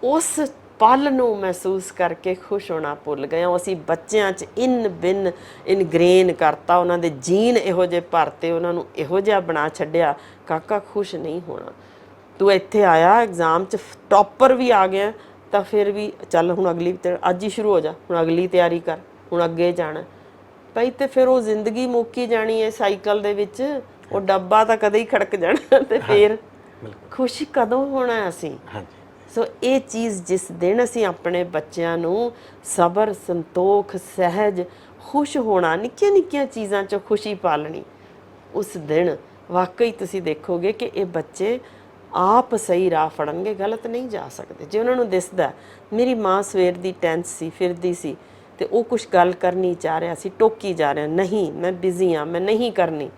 ਉਸ ਪਲ ਨੂੰ ਮਹਿਸੂਸ ਕਰਕੇ ਖੁਸ਼ ਹੋਣਾ ਭੁੱਲ ਗਏ ਹਾਂ। ਅਸੀਂ ਬੱਚਿਆਂ 'ਚ ਇਨਗ੍ਰੇਨ ਕਰਤਾ, ਉਹਨਾਂ ਦੇ ਜੀਨ ਇਹੋ ਜਿਹੇ ਭਰਤੇ, ਉਹਨਾਂ ਨੂੰ ਇਹੋ ਜਿਹਾ ਬਣਾ ਛੱਡਿਆ, ਕਾਕਾ ਖੁਸ਼ ਨਹੀਂ ਹੋਣਾ। ਤੂੰ ਇੱਥੇ ਆਇਆ ਐਗਜ਼ਾਮ 'ਚ ਟੌਪਰ ਵੀ ਆ ਗਿਆ ਤਾਂ ਫਿਰ ਵੀ ਚੱਲ ਹੁਣ ਅਗਲੀ ਅੱਜ ਹੀ ਸ਼ੁਰੂ ਹੋ ਜਾ, ਹੁਣ ਅਗਲੀ ਤਿਆਰੀ ਕਰ, ਹੁਣ ਅੱਗੇ ਜਾਣਾ ਭਾਈ। ਤੇ ਫਿਰ ਉਹ ਜ਼ਿੰਦਗੀ ਮੁੱਕੀ ਜਾਣੀ ਹੈ ਸਾਈਕਲ ਦੇ ਵਿੱਚ, ਉਹ ਡੱਬਾ ਤਾਂ ਕਦੇ ਹੀ ਖੜਕ ਜਾਣਾ ਤੇ ਫਿਰ ਖੁਸ਼ ਕਦੋਂ ਹੋਣਾ ਅਸੀਂ। ਸੋ ਇਹ ਚੀਜ਼ ਜਿਸ ਦਿਨ ਅਸੀਂ ਆਪਣੇ ਬੱਚਿਆਂ ਨੂੰ ਸਬਰ, ਸੰਤੋਖ, ਸਹਿਜ, ਖੁਸ਼ ਹੋਣਾ, ਨਿੱਕੀਆਂ ਨਿੱਕੀਆਂ ਚੀਜ਼ਾਂ 'ਚੋਂ ਖੁਸ਼ੀ ਪਾਲਣੀ, ਉਸ ਦਿਨ ਵਾਕਈ ਤੁਸੀਂ ਦੇਖੋਗੇ ਕਿ ਇਹ ਬੱਚੇ ਆਪ ਸਹੀ ਰਾਹ ਫੜਨਗੇ, ਗਲਤ ਨਹੀਂ ਜਾ ਸਕਦੇ। ਜੇ ਉਹਨਾਂ ਨੂੰ ਦਿਸਦਾ ਮੇਰੀ ਮਾਂ ਸਵੇਰ ਦੀ ਟੈਂਸ ਸੀ, ਫਿਰਦੀ ਸੀ ਤੇ ਉਹ ਕੁਝ ਗੱਲ ਕਰਨੀ ਚਾਹ ਰਿਹਾ ਸੀ, ਟੋਕੀ ਜਾ ਰਿਹਾ, ਨਹੀਂ ਮੈਂ ਬਿਜ਼ੀ ਹਾਂ, ਮੈਂ ਨਹੀਂ ਕਰਨੀ,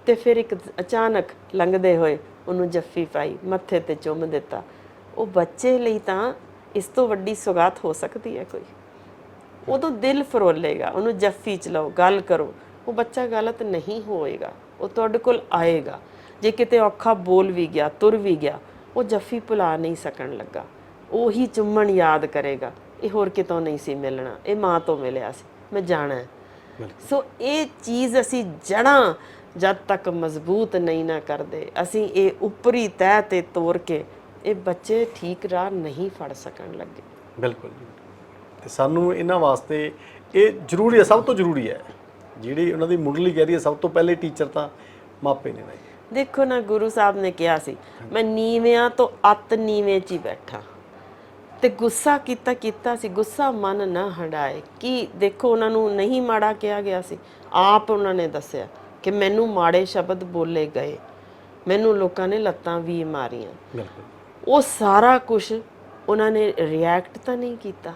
ਤੇ ਫਿਰ ਇੱਕ ਅਚਾਨਕ ਲੰਘਦੇ ਹੋਏ ਉਹਨੂੰ ਜੱਫੀ ਪਾਈ, ਮੱਥੇ ਤੇ ਚੁੰਮ ਦਿੱਤਾ। ਉਹ ਬੱਚੇ ਲਈ ਤਾਂ ਇਸ ਤੋਂ ਵੱਡੀ ਸੁਗਾਤ ਹੋ ਸਕਦੀ ਹੈ ਕੋਈ? ਉਦੋਂ ਦਿਲ ਫਰੋਲੇਗਾ, ਉਹਨੂੰ ਜੱਫੀ 'ਚ ਲਓ, ਗੱਲ ਕਰੋ, ਉਹ ਬੱਚਾ ਗਲਤ ਨਹੀਂ ਹੋਏਗਾ, ਉਹ ਤੁਹਾਡੇ ਕੋਲ ਆਏਗਾ। ਜੇ ਕਿਤੇ ਔਖਾ ਬੋਲ ਵੀ ਗਿਆ, ਤੁਰ ਵੀ ਗਿਆ, ਉਹ ਜੱਫੀ ਭੁਲਾ ਨਹੀਂ ਸਕਣ ਲੱਗਾ, ਉਹੀ ਚੁੰਮਣ ਯਾਦ ਕਰੇਗਾ, ਇਹ ਹੋਰ ਕਿਤੋਂ ਨਹੀਂ ਸੀ ਮਿਲਣਾ, ਇਹ ਮਾਂ ਤੋਂ ਮਿਲਿਆ ਸੀ, ਮੈਂ ਜਾਣਾ ਹੈ। ਸੋ ਇਹ ਚੀਜ਼ ਅਸੀਂ ਜੜ੍ਹਾਂ ਜਦ ਤੱਕ ਮਜ਼ਬੂਤ ਨਹੀਂ ਨਾ ਕਰਦੇ, ਅਸੀਂ ਇਹ ਉੱਪਰੀ ਤਹਿ ਤੇ ਤੋੜ ਕੇ ਇਹ ਬੱਚੇ ਠੀਕ ਰਾਹ ਨਹੀਂ ਫੜ ਸਕਣ ਲੱਗੇ। ਬਿਲਕੁਲ ਜੀ। ਤੇ ਸਾਨੂੰ ਇਹਨਾਂ ਵਾਸਤੇ ਇਹ ਜ਼ਰੂਰੀ ਹੈ, ਸਭ ਤੋਂ ਜ਼ਰੂਰੀ ਹੈ, ਜਿਹੜੀ ਉਹਨਾਂ ਦੀ ਮੁੱਢਲੀ ਕਹਿ ਰਹੀ ਹੈ ਸਭ ਤੋਂ ਪਹਿਲੇ ਟੀਚਰ ਤਾਂ ਮਾਪੇ ਨੇ। ਦੇਖੋ ਨਾ, ਗੁਰੂ ਸਾਹਿਬ ਨੇ ਕਿਹਾ ਸੀ ਮੈਂ ਨੀਵਿਆਂ ਤੋਂ ਅੱਤ ਨੀਵੇਂ 'ਚ ਹੀ ਬੈਠਾ, ਤੇ ਗੁੱਸਾ ਕੀਤਾ ਸੀ, ਗੁੱਸਾ ਮਨ ਨਾ ਹੰਡਾਏ। ਕੀ ਦੇਖੋ, ਉਹਨਾਂ ਨੂੰ ਨਹੀਂ ਮਾੜਾ ਕਿਹਾ ਗਿਆ ਸੀ, ਆਪ ਉਹਨਾਂ ਨੇ ਦੱਸਿਆ ਕਿ ਮੈਨੂੰ ਮਾੜੇ ਸ਼ਬਦ ਬੋਲੇ ਗਏ, ਮੈਨੂੰ ਲੋਕਾਂ ਨੇ ਲੱਤਾਂ ਵੀ ਮਾਰੀਆਂ। ਉਹ ਸਾਰਾ ਕੁਝ ਉਹਨਾਂ ਨੇ ਰਿਐਕਟ ਤਾਂ ਨਹੀਂ ਕੀਤਾ।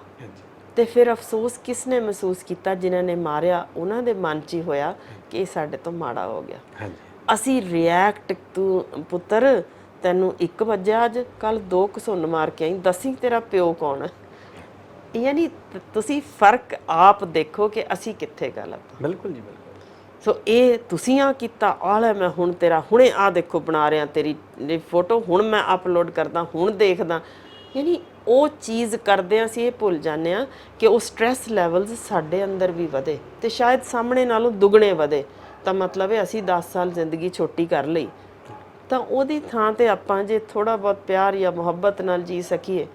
ਤੇ ਫਿਰ ਅਫਸੋਸ ਕਿਸ ਨੇ ਮਹਿਸੂਸ ਕੀਤਾ? ਜਿਨ੍ਹਾਂ ਨੇ ਮਾਰਿਆ ਉਹਨਾਂ ਦੇ ਮਨ 'ਚ ਹੀ ਹੋਇਆ ਕਿ ਇਹ ਸਾਡੇ ਤੋਂ ਮਾੜਾ ਹੋ ਗਿਆ। ਅਸੀਂ ਰਿਐਕਟ, ਤੂੰ ਪੁੱਤਰ ਤੈਨੂੰ 1 ਵਜਿਆ ਅੱਜ, ਕੱਲ 2 ਘਸੁੰਨ ਮਾਰ ਕੇ ਆਈ, ਦੱਸੀ ਤੇਰਾ ਪਿਓ ਕੌਣ ਹੈ। ਯਾਨੀ ਤੁਸੀਂ ਫਰਕ ਆਪ ਦੇਖੋ ਕਿ ਅਸੀਂ ਕਿੱਥੇ ਗਲਤ। ਬਿਲਕੁਲ ਜੀ, ਬਿਲਕੁਲ। ਸੋ ਇਹ ਤੁਸੀਂ ਆ ਕੀਤਾ, ਆਹ ਲੈ ਮੈਂ ਹੁਣ ਤੇਰਾ ਹੁਣੇ ਆਹ ਦੇਖੋ ਬਣਾ ਰਿਹਾ, ਤੇਰੀ ਫੋਟੋ ਹੁਣ ਮੈਂ ਅਪਲੋਡ ਕਰਦਾ, ਹੁਣ ਦੇਖਦਾ। ਯਾਨੀ ਉਹ ਚੀਜ਼ ਕਰਦੇ ਹਾਂ ਅਸੀਂ ਇਹ ਭੁੱਲ ਜਾਂਦੇ ਹਾਂ ਕਿ ਉਹ ਸਟ੍ਰੈਸ ਲੈਵਲਸ ਸਾਡੇ ਅੰਦਰ ਵੀ ਵਧੇ ਤੇ ਸ਼ਾਇਦ ਸਾਹਮਣੇ ਨਾਲੋਂ ਦੁੱਗਣੇ ਵਧੇ। ਤਾਂ ਮਤਲਬ ਹੈ ਅਸੀਂ 10 ਸਾਲ ਜ਼ਿੰਦਗੀ ਛੋਟੀ ਕਰ ਲਈ, ਤਾਂ ਉਹਦੀ ਥਾਂ ਤੇ ਆਪਾਂ ਜੇ ਥੋੜ੍ਹਾ ਬਹੁਤ ਪਿਆਰ ਜਾਂ ਮੁਹੱਬਤ ਨਾਲ ਜੀ ਸਕੀਏ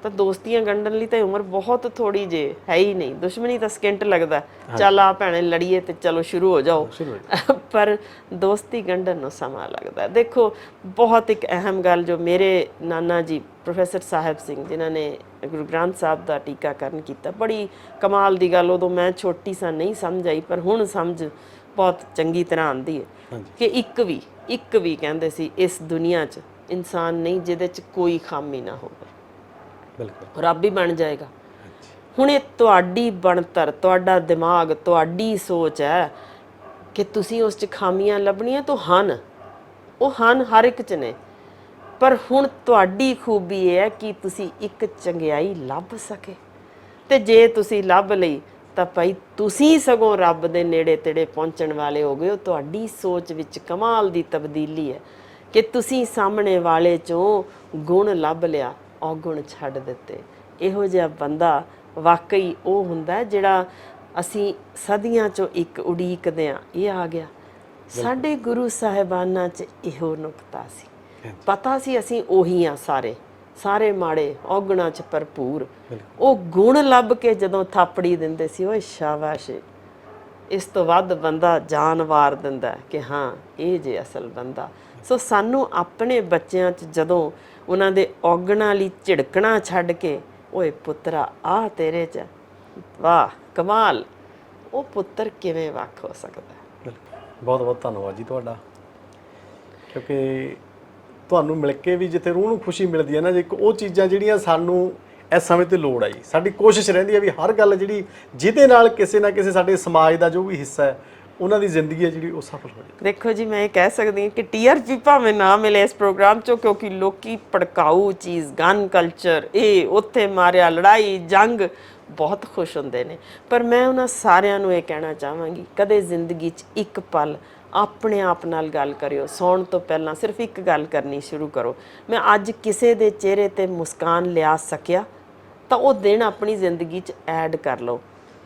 ਤਾਂ ਦੋਸਤੀਆਂ ਗੰਢਣ ਲਈ ਤਾਂ ਉਮਰ ਬਹੁਤ ਥੋੜੀ ਜੇ ਹੈ ਹੀ ਨਹੀਂ। ਦੁਸ਼ਮਣੀ ਤਾਂ ਸਕਿੰਟ ਲੱਗਦਾ, ਚੱਲ ਆ ਭੈਣੇ ਲੜੀਏ ਤੇ ਚਲੋ ਸ਼ੁਰੂ ਹੋ ਜਾਓ, ਪਰ ਦੋਸਤੀ ਗੰਢਣ ਨੂੰ ਸਮਾਂ ਲੱਗਦਾ। ਦੇਖੋ ਬਹੁਤ ਇੱਕ ਅਹਿਮ ਗੱਲ ਜੋ ਮੇਰੇ ਨਾਨਾ ਜੀ ਪ੍ਰੋਫੈਸਰ ਸਾਹਿਬ ਸਿੰਘ ਜਿਨ੍ਹਾਂ ਨੇ ਗੁਰੂ ਗ੍ਰੰਥ ਸਾਹਿਬ ਦਾ ਟੀਕਾਕਰਨ ਕੀਤਾ, ਬੜੀ ਕਮਾਲ ਦੀ ਗੱਲ, ਉਦੋਂ ਮੈਂ ਛੋਟੀ ਸਾਂ ਨਹੀਂ ਸਮਝ ਆਈ, ਪਰ ਹੁਣ ਸਮਝ ਬਹੁਤ ਚੰਗੀ ਤਰ੍ਹਾਂ ਆਉਂਦੀ ਹੈ ਕਿ ਇੱਕ ਵੀ ਕਹਿੰਦੇ ਸੀ ਇਸ ਦੁਨੀਆ 'ਚ ਇਨਸਾਨ ਨਹੀਂ ਜਿਹਦੇ 'ਚ ਕੋਈ ਖਾਮੀ ਨਾ ਹੋਵੇ, ਬਿਲਕੁਲ ਰੱਬ ਹੀ ਬਣ ਜਾਏਗਾ। ਹੁਣ ਇਹ ਤੁਹਾਡੀ ਬਣਤਰ, ਤੁਹਾਡਾ ਦਿਮਾਗ, ਤੁਹਾਡੀ ਸੋਚ ਹੈ ਕਿ ਤੁਸੀਂ ਉਸ 'ਚ ਖਾਮੀਆਂ ਲੱਭਣੀਆਂ ਤਾਂ ਹਨ, ਉਹ ਹਨ ਹਰ ਇੱਕ 'ਚ ਨੇ, ਪਰ ਹੁਣ ਤੁਹਾਡੀ ਖੂਬੀ ਇਹ ਹੈ ਕਿ ਤੁਸੀਂ ਇੱਕ ਚੰਗਿਆਈ ਲੱਭ ਸਕੇ, ਤੇ ਜੇ ਤੁਸੀਂ ਲੱਭ ਲਈ ਤਾਂ ਭਾਈ ਤੁਸੀਂ ਸਗੋਂ ਰੱਬ ਦੇ ਨੇੜੇ ਤੇੜੇ ਪਹੁੰਚਣ ਵਾਲੇ ਹੋ ਗਏ ਹੋ। ਤੁਹਾਡੀ ਸੋਚ ਵਿੱਚ ਕਮਾਲ ਦੀ ਤਬਦੀਲੀ ਹੈ ਕਿ ਤੁਸੀਂ ਸਾਹਮਣੇ ਵਾਲੇ 'ਚੋਂ ਗੁਣ ਲੱਭ ਲਿਆ, ਔਗੁਣ ਛੱਡ ਦਿੱਤੇ। ਇਹੋ ਜਿਹਾ ਬੰਦਾ ਵਾਕਈ ਉਹ ਹੁੰਦਾ ਜਿਹੜਾ ਅਸੀਂ ਸਦੀਆਂ 'ਚੋਂ ਇੱਕ ਉਡੀਕਦੇ ਹਾਂ, ਇਹ ਆ ਗਿਆ। ਸਾਡੇ ਗੁਰੂ ਸਾਹਿਬਾਨਾਂ 'ਚ ਇਹੋ ਨੁਕਤਾ ਸੀ, ਪਤਾ ਸੀ ਅਸੀਂ ਉਹੀ ਆ, ਸਾਰੇ ਮਾੜੇ ਔਗੁਣਾਂ 'ਚ ਭਰਪੂਰ। ਉਹ ਗੁਣ ਲੱਭ ਕੇ ਜਦੋਂ ਥਾਪੜੀ ਦਿੰਦੇ ਸੀ, ਓਏ ਸ਼ਾਬਾਸ਼, ਇਸ ਤੋਂ ਵੱਧ ਬੰਦਾ ਜਾਨ ਵਾਰ ਦਿੰਦਾ ਕਿ ਹਾਂ ਇਹ ਜੇ ਅਸਲ ਬੰਦਾ। ਸੋ ਸਾਨੂੰ ਆਪਣੇ ਬੱਚਿਆਂ 'ਚ ਜਦੋਂ ਉਹਨਾਂ ਦੇ ਔਗਣਾਂ ਲਈ ਝਿੜਕਣਾ ਛੱਡ ਕੇ, ਓਏ ਪੁੱਤਰਾ ਆ ਤੇਰੇ 'ਚ ਵਾਹ ਕਮਾਲ, ਉਹ ਪੁੱਤਰ ਕਿਵੇਂ ਵੱਖ ਹੋ ਸਕਦਾ। ਬਹੁਤ ਬਹੁਤ ਧੰਨਵਾਦ ਜੀ ਤੁਹਾਡਾ, ਕਿਉਂਕਿ ਤੁਹਾਨੂੰ ਮਿਲ ਕੇ ਵੀ ਜਿੱਥੇ ਰੂਹ ਨੂੰ ਖੁਸ਼ੀ ਮਿਲਦੀ ਹੈ ਨਾ, ਜੇ ਉਹ ਚੀਜ਼ਾਂ ਜਿਹੜੀਆਂ ਸਾਨੂੰ ਇਸ ਸਮੇਂ ਤੇ ਲੋੜ ਆਈ, ਸਾਡੀ ਕੋਸ਼ਿਸ਼ ਰਹਿੰਦੀ ਹੈ ਵੀ ਹਰ ਗੱਲ ਜਿਹੜੀ ਜਿਹਦੇ ਨਾਲ ਕਿਸੇ ਨਾ ਕਿਸੇ ਸਾਡੇ ਸਮਾਜ ਦਾ ਜੋ ਵੀ ਹਿੱਸਾ ਹੈ ਉਹਨਾਂ ਦੀ ਜ਼ਿੰਦਗੀ ਹੈ ਜਿਹੜੀ ਉਹ ਸਫਲ ਹੋ ਜਾਏ। ਦੇਖੋ ਜੀ ਮੈਂ ਇਹ ਕਹਿ ਸਕਦੀ ਹਾਂ ਕਿ TRP ਭਾਵੇਂ ਨਾ ਮਿਲੇ ਇਸ ਪ੍ਰੋਗਰਾਮ 'ਚੋਂ, ਕਿਉਂਕਿ ਲੋਕੀ ਭੜਕਾਊ ਚੀਜ਼, ਗਨ ਕਲਚਰ, ਇਹ ਉੱਥੇ ਮਾਰਿਆ, ਲੜਾਈ ਜੰਗ ਬਹੁਤ ਖੁਸ਼ ਹੁੰਦੇ ਨੇ, ਪਰ ਮੈਂ ਉਹਨਾਂ ਸਾਰਿਆਂ ਨੂੰ ਇਹ ਕਹਿਣਾ ਚਾਹਾਂਗੀ ਕਦੇ ਜ਼ਿੰਦਗੀ 'ਚ ਇੱਕ ਪਲ ਆਪਣੇ ਆਪ ਨਾਲ ਗੱਲ ਕਰਿਓ। ਸੌਣ ਤੋਂ ਪਹਿਲਾਂ ਸਿਰਫ ਇੱਕ ਗੱਲ ਕਰਨੀ ਸ਼ੁਰੂ ਕਰੋ, ਮੈਂ ਅੱਜ ਕਿਸੇ ਦੇ ਚਿਹਰੇ ਤੇ ਮੁਸਕਾਨ ਲਿਆ ਸਕਿਆ ਤਾਂ ਉਹ ਦਿਨ ਆਪਣੀ ਜ਼ਿੰਦਗੀ 'ਚ ਐਡ ਕਰ ਲਓ,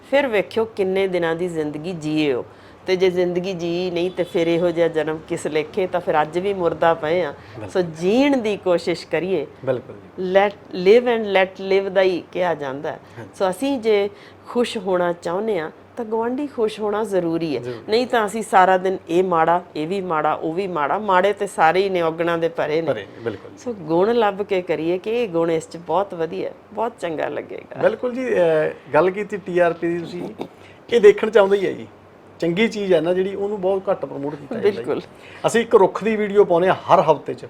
ਫਿਰ ਵੇਖਿਓ ਕਿੰਨੇ ਦਿਨਾਂ ਦੀ ਜ਼ਿੰਦਗੀ ਜੀਏ ਹੋ। ਤੇ ਜੇ ਜ਼ਿੰਦਗੀ ਜੀ ਨਹੀਂ ਤੇ ਫਿਰ ਇਹੋ ਜਿਹਾ ਜਨਮ ਕਿਸ ਲੇਖੇ, ਤਾਂ ਫਿਰ ਅੱਜ ਵੀ ਮੁਰਦਾ ਪਏ ਆ। ਸੋ ਜੀਣ ਦੀ ਕੋਸ਼ਿਸ਼ ਕਰੀਏ, ਬਿਲਕੁਲ ਲੈਟ ਲਿਵ ਐਂਡ ਲੈਟ ਲਿਵ ਦਾ ਹੀ ਕਿਹਾ ਜਾਂਦਾ। ਸੋ ਅਸੀਂ ਜੇ ਖੁਸ਼ ਹੋਣਾ ਚਾਹੁੰਦੇ ਆ ਤਾਂ ਗੁਆਂਢੀ ਖੁਸ਼ ਹੋਣਾ ਜ਼ਰੂਰੀ ਹੈ, ਨਹੀਂ ਤਾਂ ਅਸੀਂ ਸਾਰਾ ਦਿਨ ਇਹ ਮਾੜਾ, ਇਹ ਵੀ ਮਾੜਾ, ਉਹ ਵੀ ਮਾੜਾ, ਮਾੜੇ ਤੇ ਸਾਰੇ ਹੀ ਨੇ, ਔਗਣਾਂ ਦੇ ਭਰੇ ਨੇ। ਸੋ ਗੁਣ ਲੱਭ ਕੇ ਕਰੀਏ ਕਿ ਇਹ ਗੁਣ ਇਸ 'ਚ ਬਹੁਤ ਵਧੀਆ, ਬਹੁਤ ਚੰਗਾ ਲੱਗੇਗਾ। ਬਿਲਕੁਲ ਜੀ, ਗੱਲ ਕੀਤੀ TRP ਦੀ, ਤੁਸੀਂ ਇਹ ਦੇਖਣ ਚਾਹੁੰਦੇ ਹੀ ਹੈ ਜੀ, ਚੰਗੀ ਚੀਜ਼ ਹੈ ਨਾ ਜਿਹੜੀ, ਉਹਨੂੰ ਬਹੁਤ ਘੱਟ ਪ੍ਰਮੋਟ ਕੀਤਾ ਜਾਂਦਾ। ਬਿਲਕੁਲ, ਅਸੀਂ ਇੱਕ ਰੁੱਖ ਦੀ ਵੀਡੀਓ ਪਾਉਂਦੇ ਹਾਂ ਹਰ ਹਫ਼ਤੇ 'ਚ,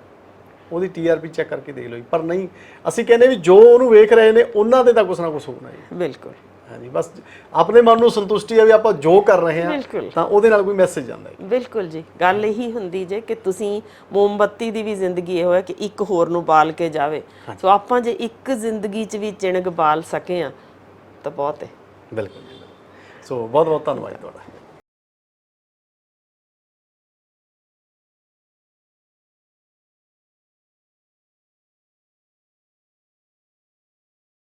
ਉਹਦੀ TRP ਚੈੱਕ ਕਰਕੇ ਦੇਖ ਲਓ ਜੀ, ਪਰ ਨਹੀਂ ਅਸੀਂ ਕਹਿੰਦੇ ਵੀ ਜੋ ਉਹਨੂੰ ਵੇਖ ਰਹੇ ਨੇ ਉਹਨਾਂ ਦੇ ਤਾਂ ਕੁਛ ਨਾ ਕੁਛ ਹੋਣਾ ਜੀ। ਬਿਲਕੁਲ, ਹਾਂਜੀ, ਬਸ ਆਪਣੇ ਮਨ ਨੂੰ ਸੰਤੁਸ਼ਟੀ ਹੈ ਵੀ ਆਪਾਂ ਜੋ ਕਰ ਰਹੇ ਹਾਂ ਤਾਂ ਉਹਦੇ ਨਾਲ ਕੋਈ ਮੈਸੇਜ ਜਾਂਦਾ ਹੈ। ਬਿਲਕੁਲ ਜੀ, ਗੱਲ ਇਹੀ ਹੁੰਦੀ ਜੇ ਕਿ ਤੁਸੀਂ ਮੋਮਬੱਤੀ ਦੀ ਵੀ ਜ਼ਿੰਦਗੀ ਇਹੋ ਹੈ ਕਿ ਇੱਕ ਹੋਰ ਨੂੰ ਬਾਲ ਕੇ ਜਾਵੇ। ਸੋ ਆਪਾਂ ਜੇ ਇੱਕ ਜ਼ਿੰਦਗੀ 'ਚ ਵੀ ਚਿਣਗ ਬਾਲ ਸਕੇ ਆ ਤਾਂ ਬਹੁਤ ਹੈ। ਬਿਲਕੁਲ ਜੀ, ਸੋ ਬਹੁਤ ਬਹੁਤ ਧੰਨਵਾਦ ਤੁਹਾਡਾ।